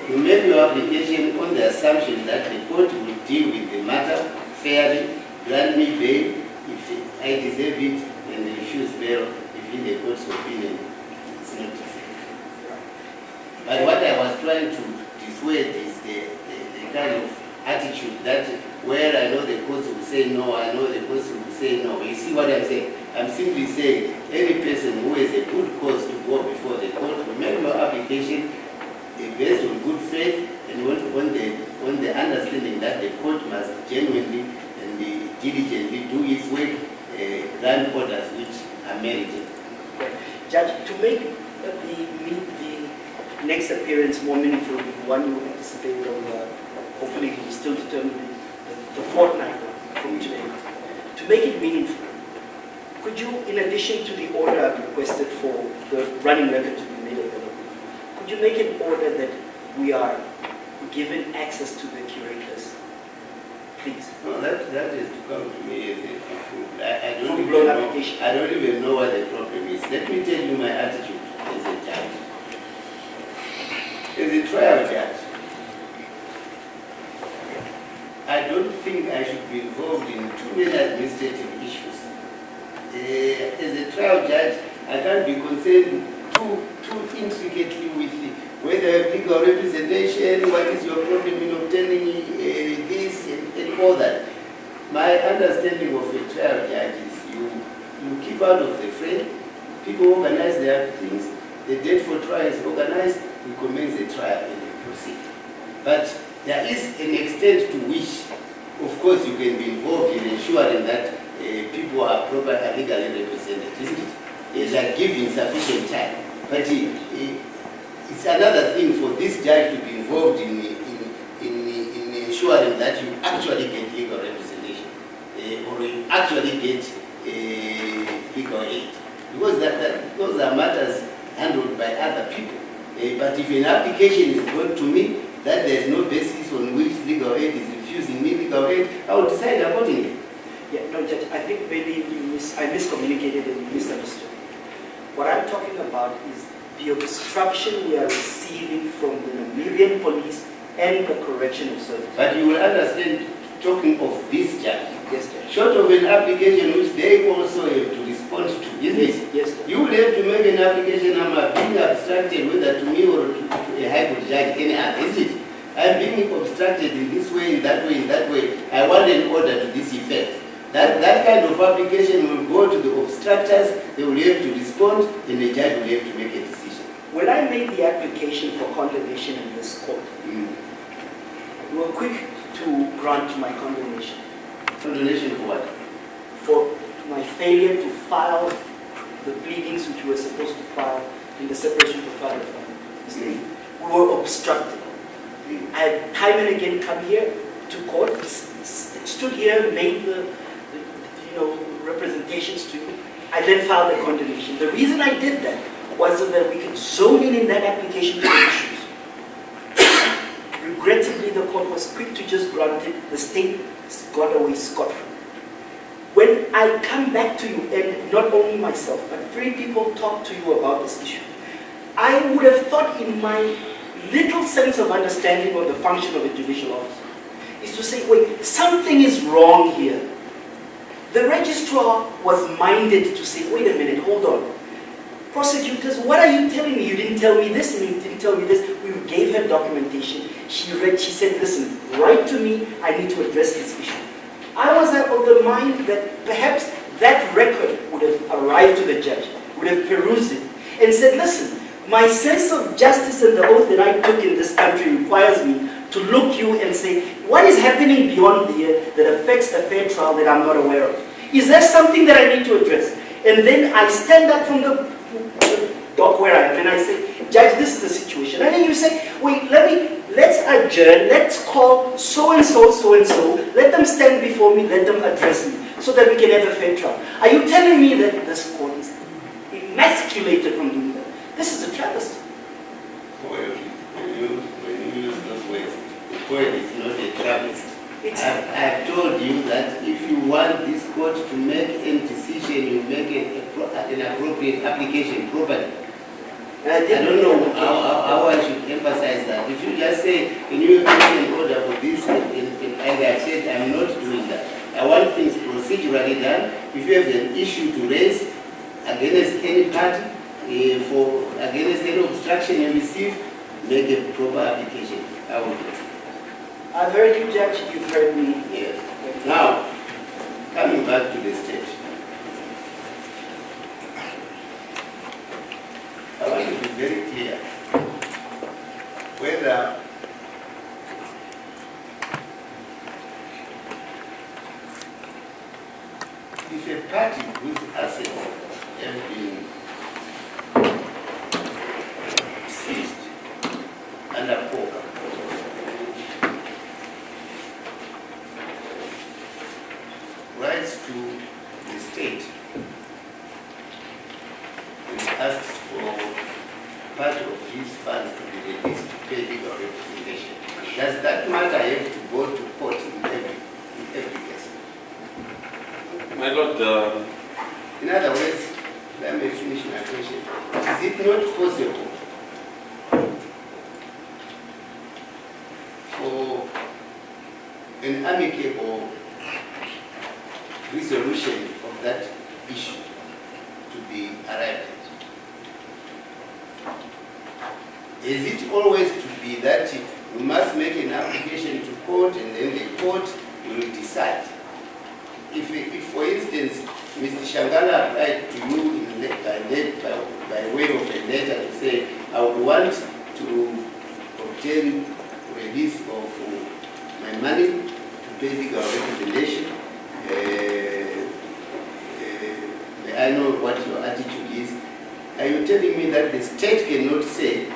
you make your application on the assumption that the court will deal with the matter fairly, grant me bail if I deserve it, and refuse bail if in the court's opinion it's not deserved. But what I was trying to dissuade is the kind of attitude that where I know the courts will say no, I know the courts will say no. You see what I'm saying? I'm simply saying any person who has a good cause to go before the court will make your application based on good faith and on the understanding that the court must genuinely and diligently do its work, grant orders which are merited. Judge, to make the next appearance more meaningful will be one you anticipate on hopefully you will still determine the fortnight from today. To make it meaningful, could you, in addition to the order I've requested for the running record to be made available, could you make an order that we are given access to the curators? Please. No, that is to come to me as I don't Full-blown even know. application. I don't even know what the problem is. Let me tell you my attitude as a judge. As a trial judge, I don't think I should be involved in too many administrative issues. As a trial judge, I can't be concerned too intricately with whether you have legal representation, what is your problem in obtaining this and all that. My understanding of a trial judge is you keep out of the frame, people organize their things, the date for trial is organized, we commence the trial and we proceed. But there is an extent to which, of course, you can be involved in ensuring that people are properly legally represented, isn't it? It's like giving sufficient time. But it's another thing for this judge to be involved in ensuring that you actually get legal representation or you actually get legal aid. Because those are matters handled by other people. But if an application is brought to me that there is no basis on which legal aid is refusing me legal aid, I will decide accordingly. Yeah, no, Judge, I think maybe I miscommunicated and you misunderstood. What I'm talking about is the obstruction we are receiving from the Namibian police and the correctional service. But you will understand, talking of this judge, Yes, Judge. short of an application which they also have to respond to, isn't it? Yes, Judge. You will have to make an application, I'm being obstructed, whether to me or to a high court judge, any other, isn't it? I'm being obstructed in this way, in that way, in that way. I want an order to this effect. That kind of application will go to the obstructors, they will have to respond, and the judge will have to make a decision. When I made the application for condemnation in this court, you were quick to grant my condemnation. Condemnation for what? For my failure to file the pleadings which we were supposed to file in the separation of father and son. We were obstructed. I had time and again come here to court, stood here, made the representations to you. I then filed the condemnation. The reason I did that was so that we could zone in that application to the issues. Regrettably, the court was quick to just grant it. The state got away scot-free. When I come back to you, and not only myself, but 3 people talk to you about this issue, I would have thought in my little sense of understanding of the function of a judicial officer is to say, wait, something is wrong here. The registrar was minded to say, wait a minute, hold on. Prosecutors, what are you telling me? You didn't tell me this and you didn't tell me this. We gave her documentation. She read, she said, listen, write to me, I need to address this issue. I was of the mind that perhaps that record would have arrived to the judge, would have perused it, and said, listen, my sense of justice and the oath that I took in this country requires me to look you and say, what is happening beyond here that affects a fair trial that I'm not aware of? Is there something that I need to address? And then I stand up from the dock where I am and I say, Judge, this is the situation. And then you say, wait, let's adjourn, let's call so-and-so, so-and-so, let them stand before me, let them address me, so that we can have a fair trial. Are you telling me that this court is emasculated from doing that? This is a travesty. Well, when you use those words, the point is not a travesty. I've told you that if you want this court to make a decision, you make an appropriate application properly. I don't know how I should emphasize that. If you just say, can you make an order for this, and I said, I'm not doing that. I want things procedurally done. If you have an issue to raise against any party, against any obstruction you receive, make a proper application. I will do it. I've heard you, Judge. You've heard me. Yes. Now, coming back to the state. I want to be very clear whether if a party whose assets have been seized these funds to be released to pay legal representation. Does that matter have to go to court in every case? My Lord, In other words, let me finish my question. Is it not possible for an amicable resolution of that issue to be arrived at? Is it always to be that we must make an application to court and then the court will decide? If for instance, Mr. Shangala applied to you by way of a letter to say, I would want to obtain release of my money to pay legal representation, I know what your attitude is. Are you telling me that the state cannot say,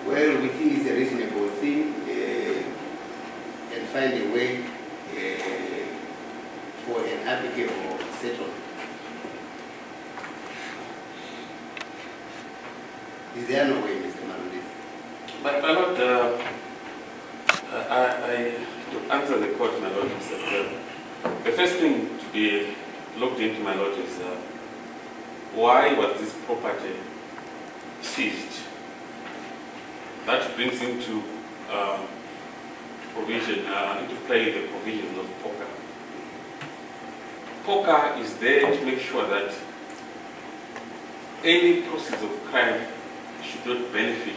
well, we think it's a reasonable thing and find a way for an applicable settlement? Is there no way, Mr. Malundis? my Lord, to answer the court, my Lord, is that the first thing to be looked into, my Lord, is why was this property seized? That brings into into play the provisions of POCA. POCA is there to make sure that any process of crime should not benefit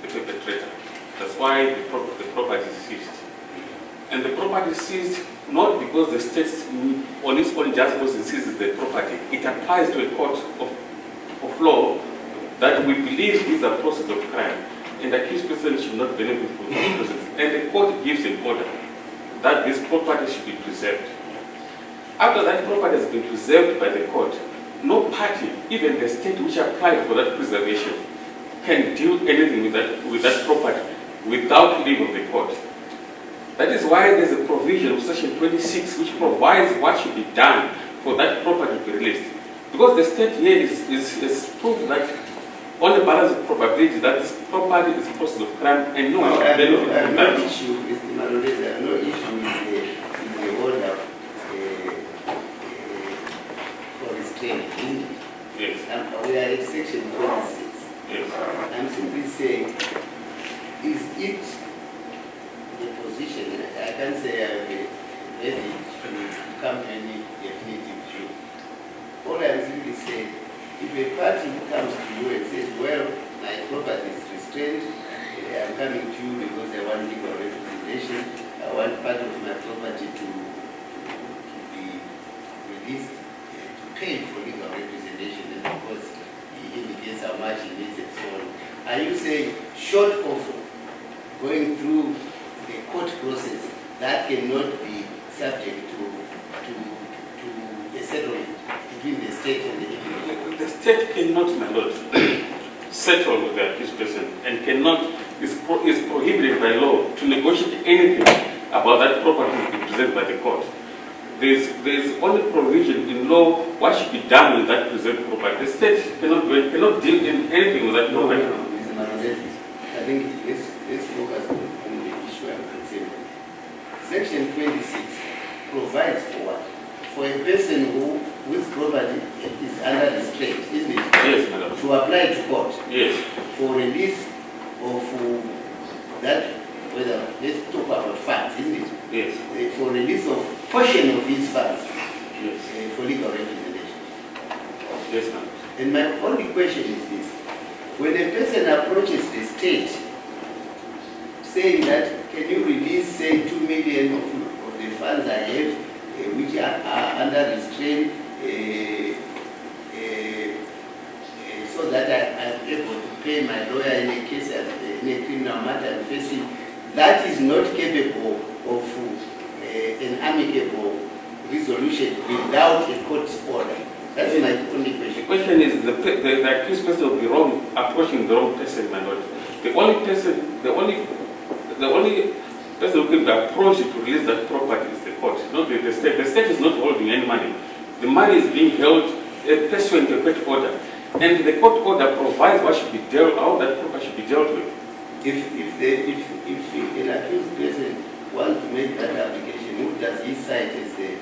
the perpetrator. That's why the property is seized. And the property is seized not because the state on its own just goes and seizes the property. It applies to a court of law that we believe is a process of crime, and the accused person should not benefit from this process. And the court gives an order that this property should be preserved. After that property has been preserved by the court, no party, even the state which applied for that preservation, can do anything with that property without leave of the court. That is why there's a provision of section 26 which provides what should be done for that property to be released. Because the state here is proved that on the balance of probability that this property is a process of crime and no one can benefit from that. No issue, Mr. Malundis, I have no issue with the order for restraining, isn't it? Yes. We are in section 26. Yes. I'm simply saying, is it the position, I can't say I'm ready to come to any definitive view. All I'm simply saying, if a party comes to you and says, well, my property is restrained, I'm coming to you because I want legal representation, I want part of my property to be released, to pay for legal representation, and of course, he indicates how much he needs and so on. Are you saying, short of going through the court process, that cannot be subject to a settlement between the state and the individual? The state cannot, my Lord, settle with the accused person and cannot, is prohibited by law to negotiate anything about that property to be preserved by the court. There's only provision in law what should be done with that preserved property. The state cannot deal in anything with that property. No, Mr. Malundis, I think let's focus on the issue I'm concerned with. Section 26 provides for what? For a person whose property is under restraint, isn't it? Yes, madam. To apply to court. Yes. For release of that, whether let's talk about funds, isn't it? Yes. For release of portion of these funds. Yes. For legal representation. Yes, ma'am. And my only question is this. When a person approaches the state saying that, can you release, say, 2 million of the funds I have, which are under restraint, so that I'm able to pay my lawyer in a case, in a criminal matter I'm facing, that is not capable of an amicable resolution without a court order. That's my only question. The question is the accused person will be wrong, approaching the wrong person, my Lord. The only person who can be approached to release that property is the court, not the state. The state is not holding any money. The money is being held pursuant to a court order. And the court order provides what should be dealt, how that property should be dealt with. If an accused person wants to make that application, who does he cite as the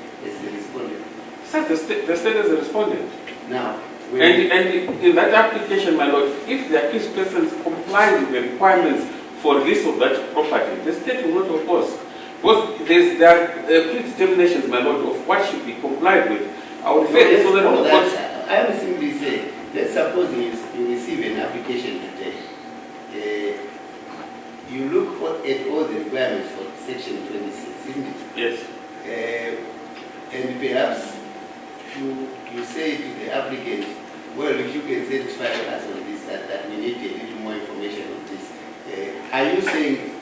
respondent? So the state as a respondent. Now, And in that application, my lord, if the accused persons comply with the requirements for release of that property, the state will not oppose. Because there are predeterminations, my lord, of what should be complied with. I would say so that I am simply saying, let's suppose you receive an application today. You look at all the requirements for Section 26, isn't it? yes. And perhaps you say to the applicant, well, if you can satisfy us on this, that we need a little more information on this. Are you saying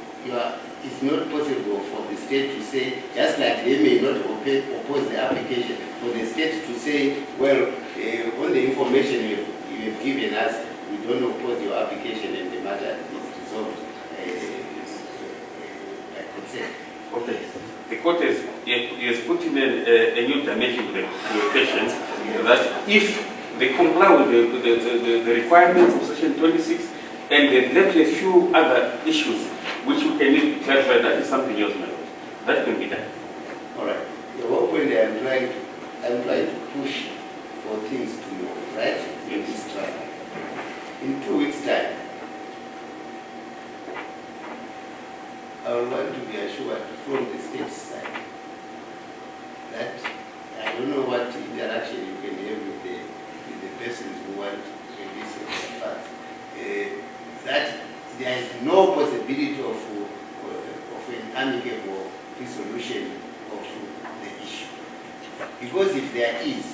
it's not possible for the state to say, just like they may not oppose the application, for the state to say, well, on the information you have given us, we don't oppose your application and the matter is resolved by consent? Okay. The court has put in a new dimension to the question that if they comply with the requirements of Section 26 and they left a few other issues which you can need to clarify, that is something else, my lord. That can be done. All right. The whole point I'm trying to push for things to move, right? In this trial. In 2 weeks' time, I would want to be assured from the state side that I don't know what interaction you can have with the persons who want to release of their funds, that there is no possibility of an amicable resolution of the issue. Because if there is,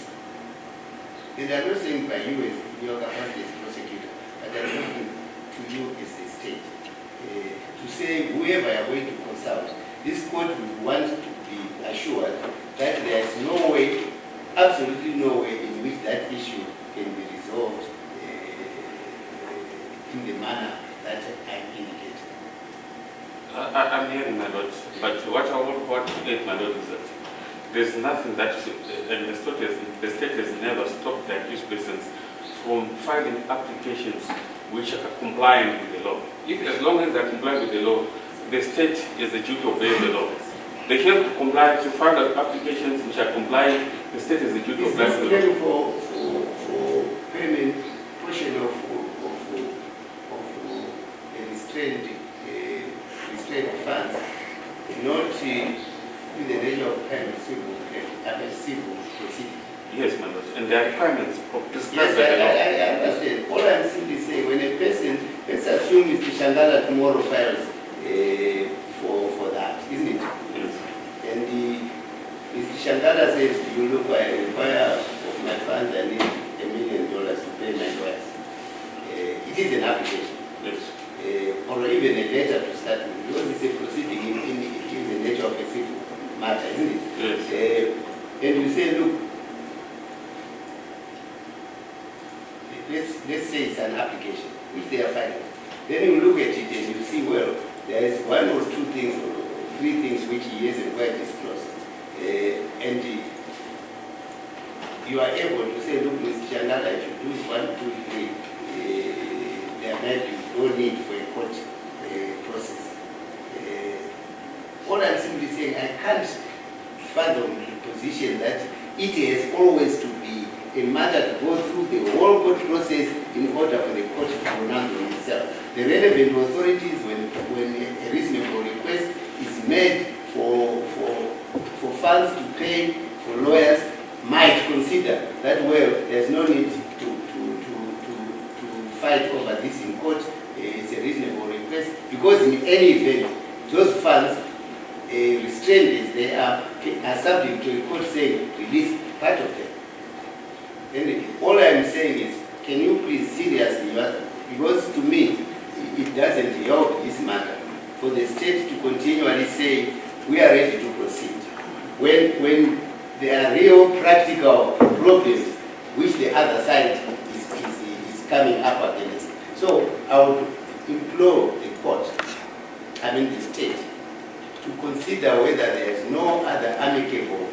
and I'm not saying by you as your capacity as prosecutor, but I'm talking to you as the state, to say whoever you are going to consult, this court would want to be assured that there is no way, absolutely no way in which that issue can be resolved in the manner that I indicated. I'm hearing, my lord, but what I want to add, my lord, is that there's nothing that, and the state has never stopped the accused persons from filing applications which are compliant with the law. If, as long as they are compliant with the law, the state is the duty of obeying the law. They have to comply to file applications which are compliant. The state is the duty of obeying the law. For payment portion of a restraint funds, not in the nature of crime, civil proceeding. Yes, my lord, and there are requirements prescribed Yes, by the law. I understand. All I'm simply saying, when a person, let's assume Mr. Shangala tomorrow files for that, isn't it? Yes. And Mr. Shangala says, you look, I require of my funds, I need $1 million to pay my lawyers. It is an application. Yes. Or even a letter to start with, because it's a proceeding in the nature of a civil matter, isn't it? Yes. And you say, look, let's say it's an application, which they are filing. Then you look at it and you see, well, there is 1 or 2 things, or 3 things which he hasn't quite disclosed. And you are able to say, look, Mr. Chandala, if you do 1, 2, 3, there might be no need for a court process. All I'm simply saying, I can't fathom the position that it has always to be a matter to go through the whole court process in order for the court to pronounce on itself. The relevant authorities, when a reasonable request is made for funds to pay for lawyers, might consider that, well, there's no need to fight over this in court. It's a reasonable request, because in any event, those funds, restrained as they are subject to a court saying release part of them. And all I'm saying is, can you please seriously, because to me, it doesn't help this matter for the state to continually say, we are ready to proceed, when there are real practical problems which the other side is coming up against. So I would implore the court, the state, to consider whether there is no other amicable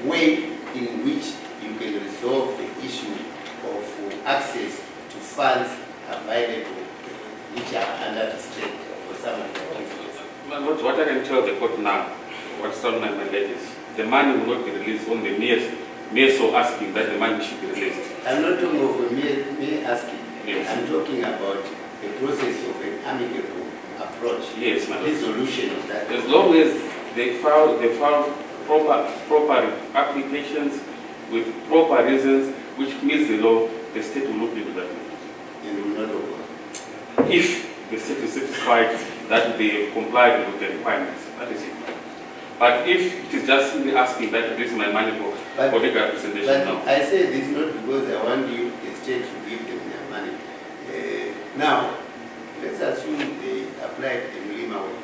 way in which you can resolve the issue of access to funds available which are under restraint for some of the entities. What I can tell the court now, what's on my mandate is the money will not be released on the mere so asking that the money should be released. I'm not talking of a mere asking. Yes. I'm talking about the process of an amicable approach. Yes, madam. Resolution of that. As long as they file proper applications with proper reasons which meets the law, the state will not be with that. And will not occur. If the state is satisfied that they complied with the requirements, that is it. But if it is just simply asking that this is my money for political representation now. But I say this not because I want you, the state, to give them their money. Now, let's assume they applied the Mulima way.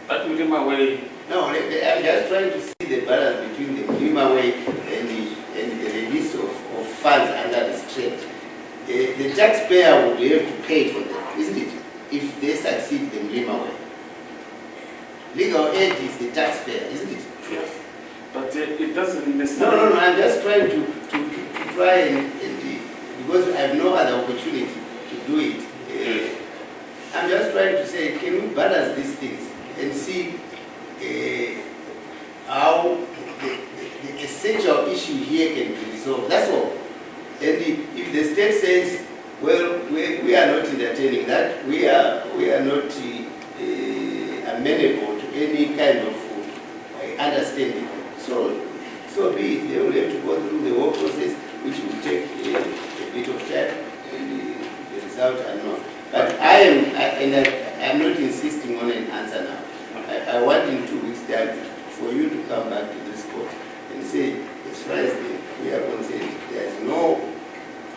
That Mulima way. No, I'm just trying to see the balance between the Mulima way and the release of funds under restraint. The taxpayer would have to pay for that, isn't it? If they succeed the Mulima way. Legal aid is the taxpayer, isn't it? Yes. But it doesn't necessarily... No, I'm just trying to try and because I have no other opportunity to do it. I'm just trying to say, can we balance these things and see how the essential issue here can be resolved? That's all. And if the state says, well, we are not entertaining that, we are not amenable to any kind of understanding. So be it. They will have to go through the whole process, which will take a bit of time, and the result unknown. But I'm not insisting on an answer now. I want in 2 weeks' time for you to come back to this court and say, as far as we are concerned, there is no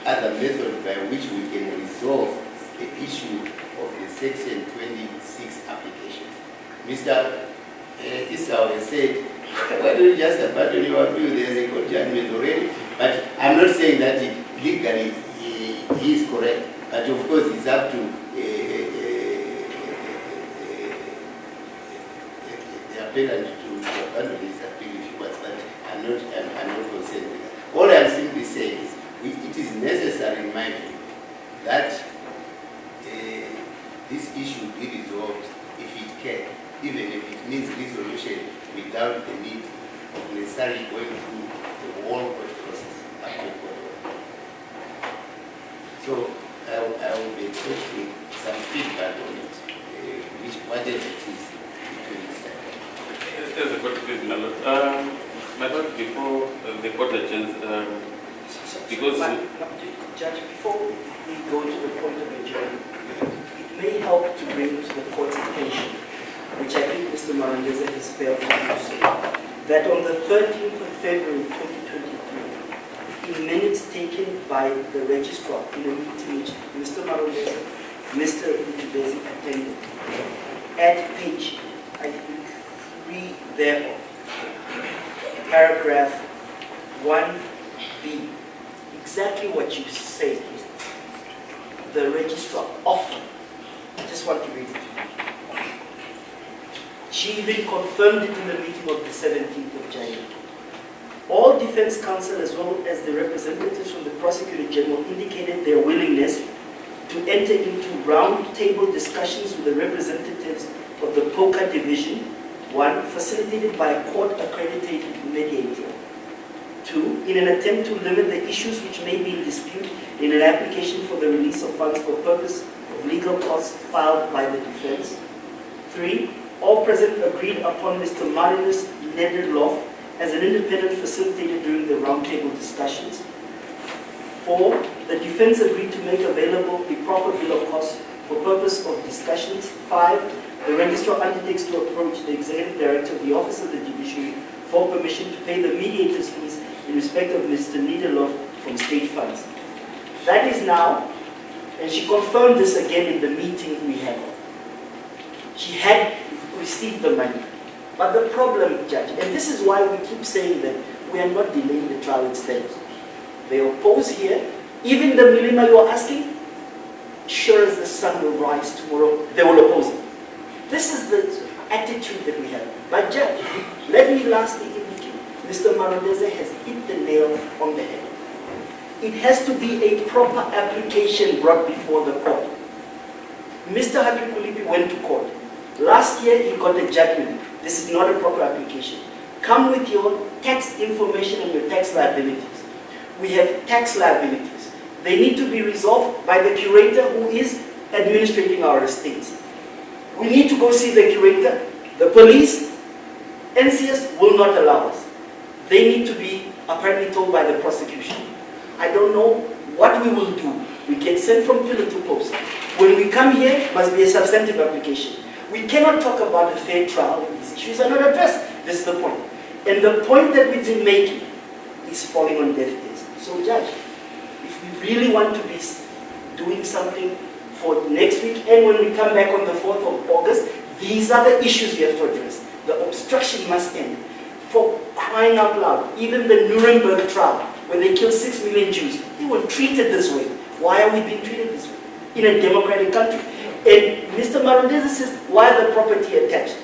other method by which we can resolve the issue of the Section 26 application. Mr. Esau has said, why don't you just abandon your view? There's a court judgment already. But I'm not saying that legally he is correct. But of course, it's up to the appellant to abandon his appeal if he wants. But I'm not concerned with that. All I'm simply saying is, it is necessary in my view that this issue be resolved if it can, even if it needs resolution without the need of necessarily going through the whole court process after court order. So I will be expecting some feedback on it, whatever it is between the side. As the court please, my lord. My lord, before the court adjourns, because... Judge, before we go to the point of adjournment, it may help to bring to the court's attention, which I think Mr. Marandeza has failed to do so, that on the 13th of February 2023, in minutes taken by the registrar in a meeting which Mr. Marandeza, Mr. Ndadi attended, at page, I think, 3 thereof, paragraph 1b, exactly what you say here. The registrar offered, I just want to read it to you. She even confirmed it in the meeting of the 17th of January. All defense counsel as well as the representatives from the prosecutor general indicated their willingness to enter into round-table discussions with the representatives of the POCA division, 1, facilitated by a court-accredited mediator. 2, in an attempt to limit the issues which may be in dispute in an application for the release of funds for purpose of legal costs filed by the defense. 3, all present agreed upon Mr. Marinus Nederlof as an independent facilitator during the roundtable discussions. 4, the defense agreed to make available the proper bill of costs for purpose of discussions. 5, the registrar undertakes to approach the executive director of the office of the judiciary for permission to pay the mediator's fees in respect of Mr. Nederlof from state funds. That is now, and she confirmed this again in the meeting we had. She had received the money. But the problem, Judge, and this is why we keep saying that we are not delaying the trial instead. They oppose here. Even the Mulima you are asking, sure as the sun will rise tomorrow, they will oppose it. This is the attitude that we have. But Judge, let me lastly indicate, Mr. Marandeza has hit the nail on the head. it has to be a proper application brought before the court. Mr. Happy Kulipi went to court. Last year he got a judgment. This is not a proper application. Come with your tax information and your tax liabilities. We have tax liabilities. They need to be resolved by the curator who is administrating our estates. We need to go see the curator. The police, NCS will not allow us. They need to be apparently told by the prosecution. I don't know what we will do. We get sent from pillar to post. When we come here, it must be a substantive application. We cannot talk about a fair trial if these issues are not addressed. This is the point. And the point that we've been making is falling on deaf ears. So Judge, if we really want to be doing something for next week, and when we come back on the 4th of August, these are the issues we have to address. The obstruction must end. For crying out loud, even the Nuremberg trial, where they killed 6 million Jews, they were treated this way. Why are we being treated this way in a democratic country? And Mr. Marundeza says, why are the property attached?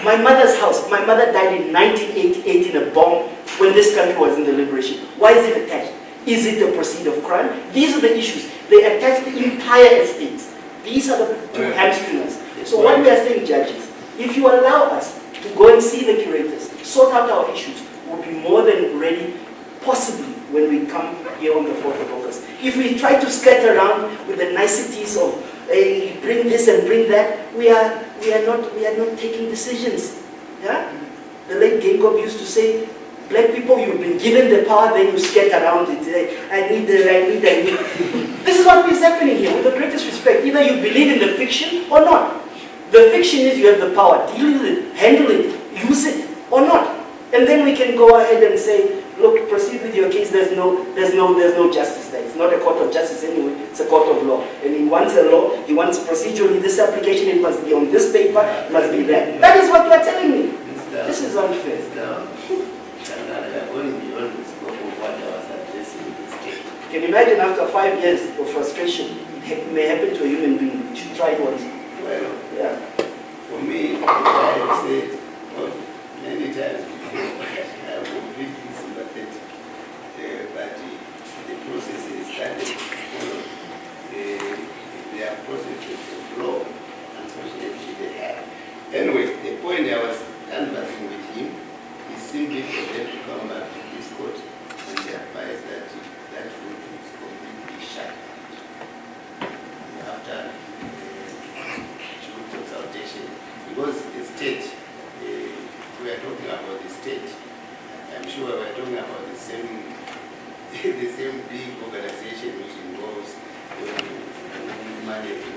My mother's house, my mother died in 1988 in a bomb when this country was in the liberation. Why is it attached? Is it a proceed of crime? These are the issues. They attach the entire estates. These are the two hamstringers. So what we are saying, judges, if you allow us to go and see the curators, sort out our issues, we'll be more than ready, possibly, when we come here on the 4th of August. If we try to skirt around with the niceties of bring this and bring that, we are not taking decisions. Yeah? The late Gengob used to say, black people, you've been given the power, then you skirt around it. I need. This is what is happening here, with the greatest respect. Either you believe in the fiction or not. The fiction is you have the power, deal with it, handle it, use it or not. And then we can go ahead and say, look, proceed with your case, there's no justice there. It's not a court of justice anyway, it's a court of law. And he wants a law, he wants procedurally this application, it must be on this paper, it must be that. That is what you are telling me. This is unfair. Can you imagine after 5 years of frustration, it may happen to a human being. You should try it once. Well, yeah. For me, I have said many times before, I am completely sympathetic, but the processes that they follow, they are processes of law, unfortunately they have. Anyway, the point I was canvassing with him is simply for them to come back to this court and they advise that that route is completely shut. After due consultation, because the state, we are talking about the state, I'm sure we are talking about the same big organization which involves money who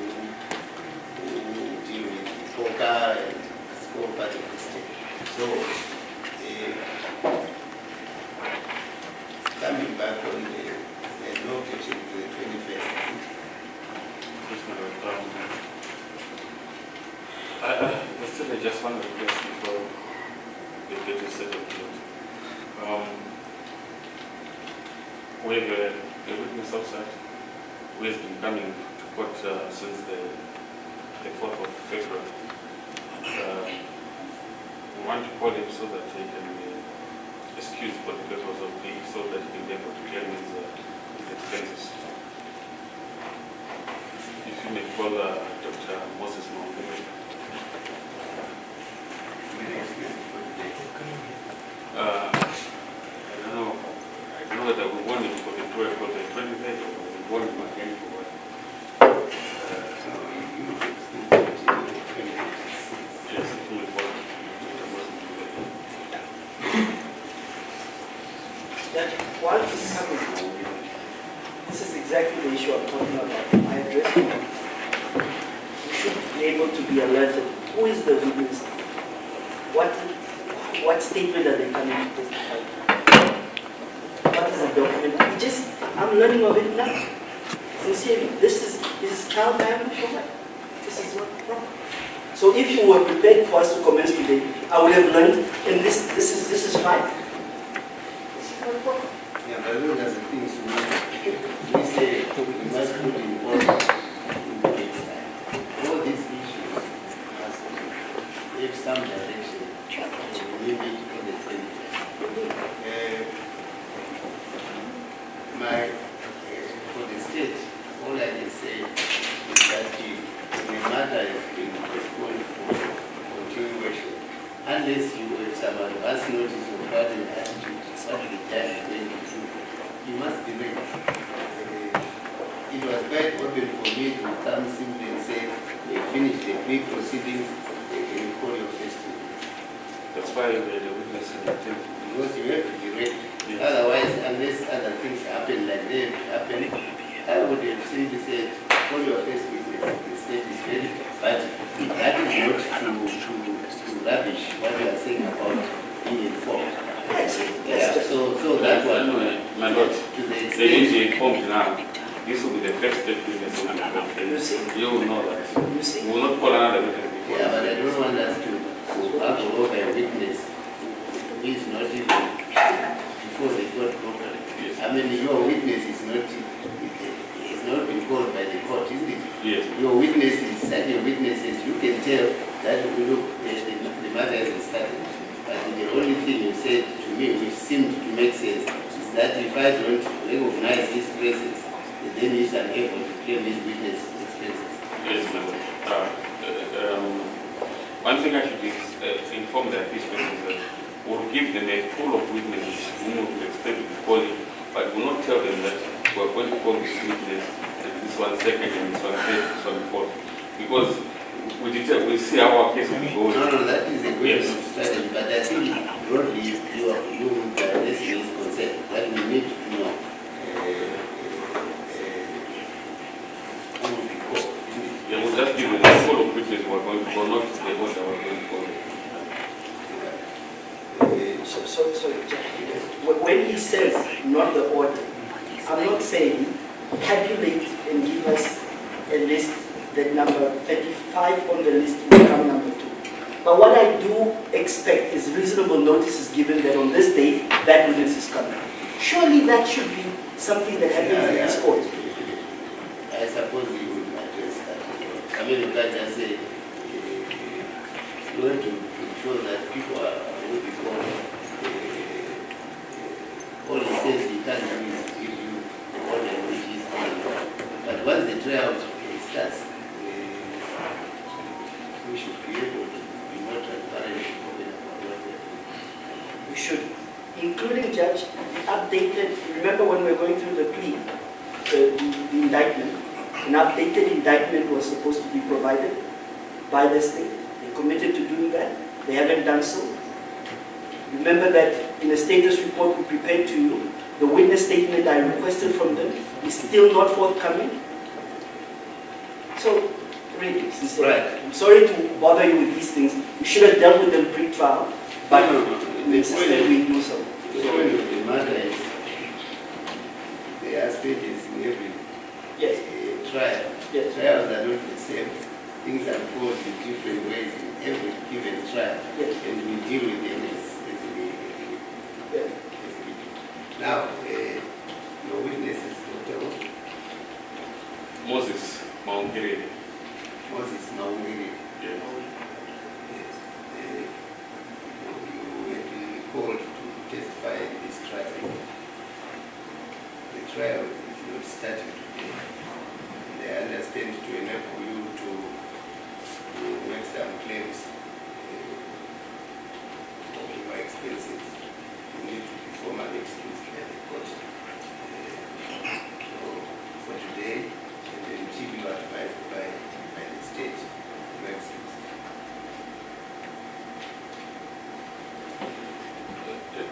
deal with FOCA and score part of the state. So, coming back on there's no objection to the 21st. I just want to request before they get to settle it. We have a witness outside who has been coming to court since the 4th of February. We want to call him so that he can be excused for the purpose of the, so that he can be able to claim his expenses. If you may call Dr. Moses Mount. I don't know that we want him for the 12th or the 23rd, or we want him again for what? Yes, if you may call That while this is happening, this is exactly the issue I'm talking about. I addressed it. We should be able to be alerted. Who is the witness? What statement are they coming to testify? What is the document? I'm learning of it now. Sincerely, this is child damage or what? This is not proper. So if you were prepared for us to commence today, I would have learned, and this is fine. This is not proper. Yeah, but those are the things we say we must put in order in the next time. All these issues must give some direction. We need it in the 21st. My matter has been postponed for continuation, unless you have some advance notice of what the attitude, what the judge is going to do, you must be ready. It was quite open for me to come simply and say, they finished the pre-proceedings, they can call your testimony. That's why we had a witness in the temple. Because you have to be ready. Yes. Otherwise, unless other things happen like they have happened, I would have simply said, call your first witness, the state is ready. But that is not to rubbish what you are saying about being informed. Yeah, so that one, My lord, to the they extent, need to be informed now. This will be the first step to the You see? You will know that. You see? We will not call another witness before. yeah, but I don't want us to argue over a witness who is not even before the court properly. Yes. I mean, your witness is not been called by the court, isn't it? Yes. Your witnesses, such your witnesses, you can tell that, look, the matter has started. But the only thing you said to me, which seemed to make sense, is that if I don't recognize his presence, then he's unable to claim his witness expenses. Yes, my lord. One thing I should inform the officials is that we'll give them a pool of witnesses whom we expect to be calling, but we'll not tell them that we're going to call this witness, and this one second, and this one third, this one fourth. Because we see how our case will be going. No, that is a good Yes. strategy, but I think broadly you this is concerned that we need to know who will be called. Yeah, we'll just give them a pool of witnesses we're going to call, not the ones that we're going to call. So, when he says not the order, I'm not saying calculate and give us a list that number 35 on the list will come number 2. But what I do expect is reasonable notice is given that on this date, that witness is coming. Surely that should be something that happens in this court. I suppose you would address that. I mean, you guys just say you want to ensure that people will be called. All he says he can't do is give you the order which is given. But once the trial starts, we should be able to be more transparent and open about what we are doing. We should, including judge, the updated, remember when we were going through the plea, the indictment, an updated indictment was supposed to be provided by the state. They committed to doing that. They haven't done so. Remember that in a status report we prepared to you, the witness statement I requested from them is still not forthcoming. So, really, sincerely, Right. I'm sorry to bother you with these things. We should have dealt with them pre-trial, but we insisted we do so. The point of the matter is there are stages in every Yes, trial. yes. Trials are not the same. Things unfold in different ways in every given trial. Yes. And we deal with them as we Yes. do. Now, your witnesses, Dr. Moses Maungiri. Moses Maungiri. Yes. Yes. You have been called to testify in this trial. The trial is not starting today. And I understand to enable you to make some claims for your expenses. You need to be formally excused by the court. So for today, and then until you are advised by the state, you are excused.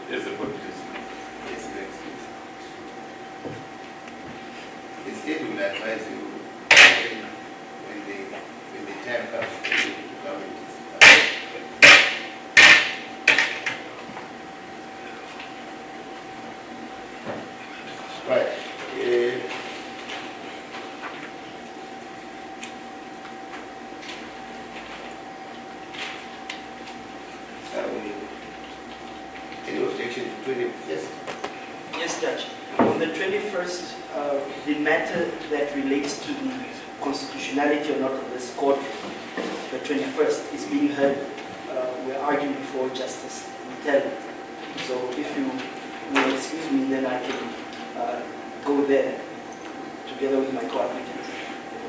As a court is. Yes, you are excused. The state will advise you when the time comes for you to come and testify. Right. Any objection to 21st? Yes, Judge. On the 21st, the matter that relates to the constitutionality or not of this court, the 21st is being heard. We're arguing before Justice Natali. So if you will excuse me, then I can go there together with my co-applicants.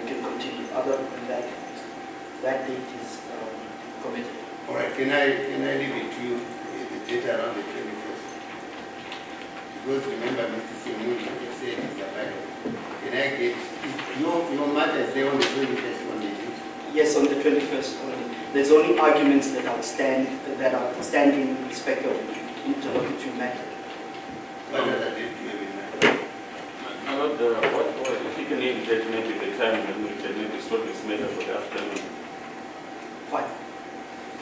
We can continue. Other than that, that date is committed. All right, can I leave it to you, the date around the 21st? Because remember, Mr. Simon, you said it's available. Can I get, your matters there on the 21st only? Yes, on the 21st only. There's only arguments that are standing in respect of interlocutory matter. What other date do you have in mind? If you can indicate maybe the time when we can maybe sort this matter for the afternoon. Fine.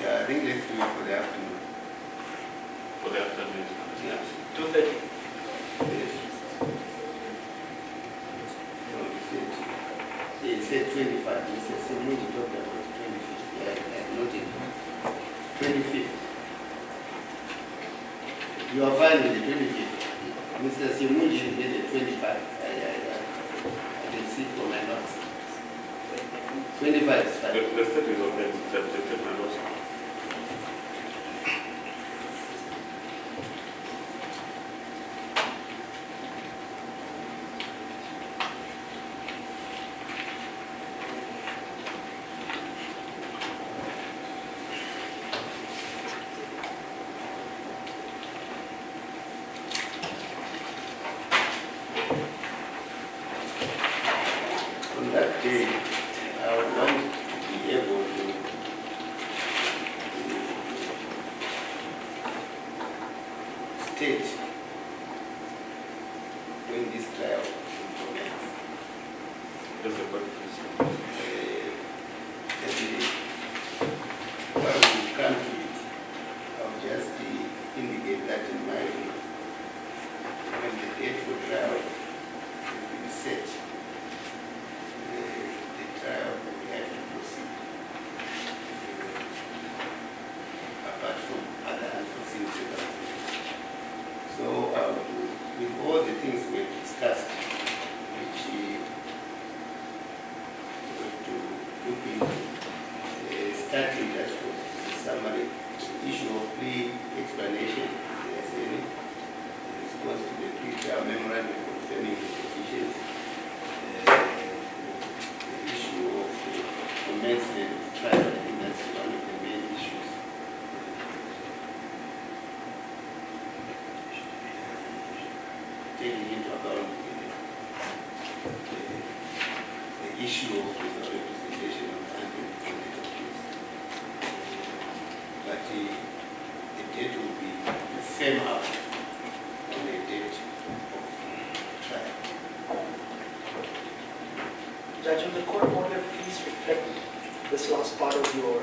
Yeah, I think let's do it for the afternoon. For the afternoon. Yeah. 2:30. Yes. No, he said 25. Mr. Simon talked about 25th. Yeah, I noted. 25th. You are fine with the 25th. Mr. Simunji should get the 25. I can see from my notes. 25 is fine. The state is okay. Take my notes. On that day, I would want to be able to state when this trial will commence. That's the question. While we come to it, I'll just indicate that in my view, when the date for trial has been set, the trial will have to proceed. Apart from other unforeseen circumstances. So, with all the things we've discussed, which we have to look into, starting just for the summary, issue of plea explanation, if there's any, in response to the pre-trial memorandum confirming the positions, the issue of the commencement of trial, I think that's one of the main issues. Taking into account the issue of the representation of the unrepresented accused. But the date will be to firm up on the date of trial. Judge, on the court order, please reflect this last part of your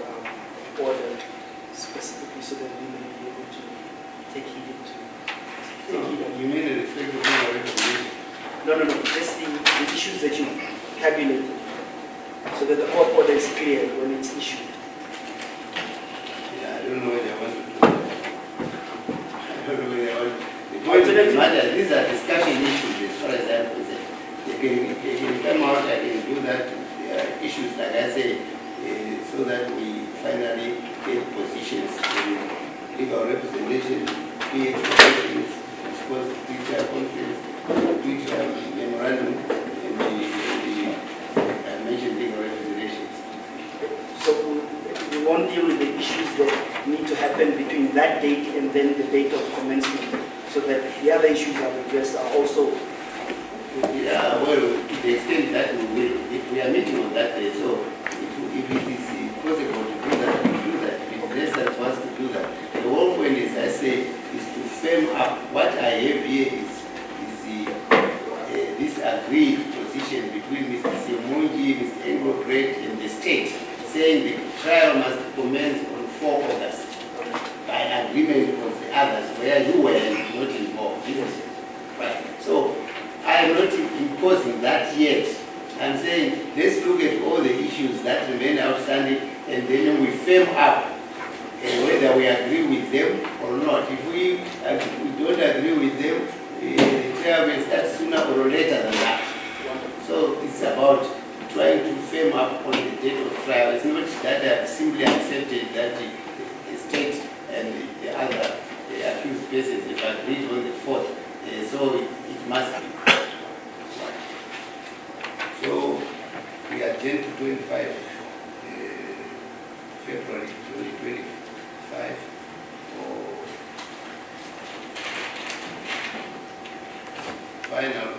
order specifically so that we may be able to take heed into. You mean in respect of the representation? No, just the issues that you tabulated so that the court order is clear when it's issued. Yeah, I don't know whether I want to do that. I don't know whether I want to. The point of the matter, these are discussion issues as far as I'm concerned. They can come out, I can do that. There are issues, like I say, so that we finally get positions in legal representation, plea explanations, response to pre-trial conference, pre-trial memorandum, and the I mentioned legal representations. So we won't deal with the issues that need to happen between that date and then the date of commencement, so that the other issues I've addressed are also. Yeah, well, to the extent that we will, if we are meeting on that day, so if it is possible to do that, we do that. If it's less than us to do that. The whole point is, I say, is to firm up what I have here is this agreed position between Mr. Simunji, Mr. Engel-Great, and the state, saying the trial must commence on 4 August by agreement of the others, where you were not involved. Right. So I am not imposing that yet. I'm saying let's look at all the issues that remain outstanding, and then we firm up whether we agree with them or not. If we don't agree with them, the trial may start sooner or later than that. So it's about trying to firm up on the date of trial. It's not that I have simply accepted that the state and the other accused persons have agreed on the 4th. So it must be. So we adjourn to 25. February 2025 or final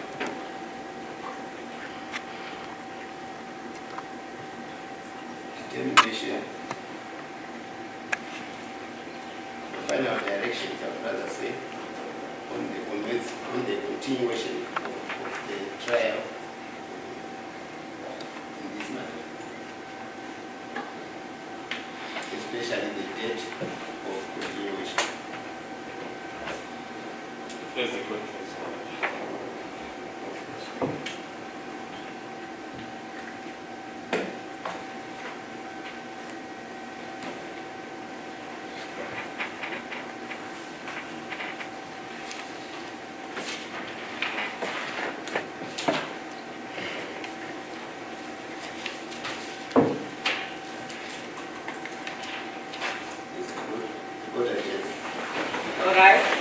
determination, the final directions, I would rather say, on the continuation of the trial in this matter, especially the date of continuation. Here's the question. It's good agenda. All right.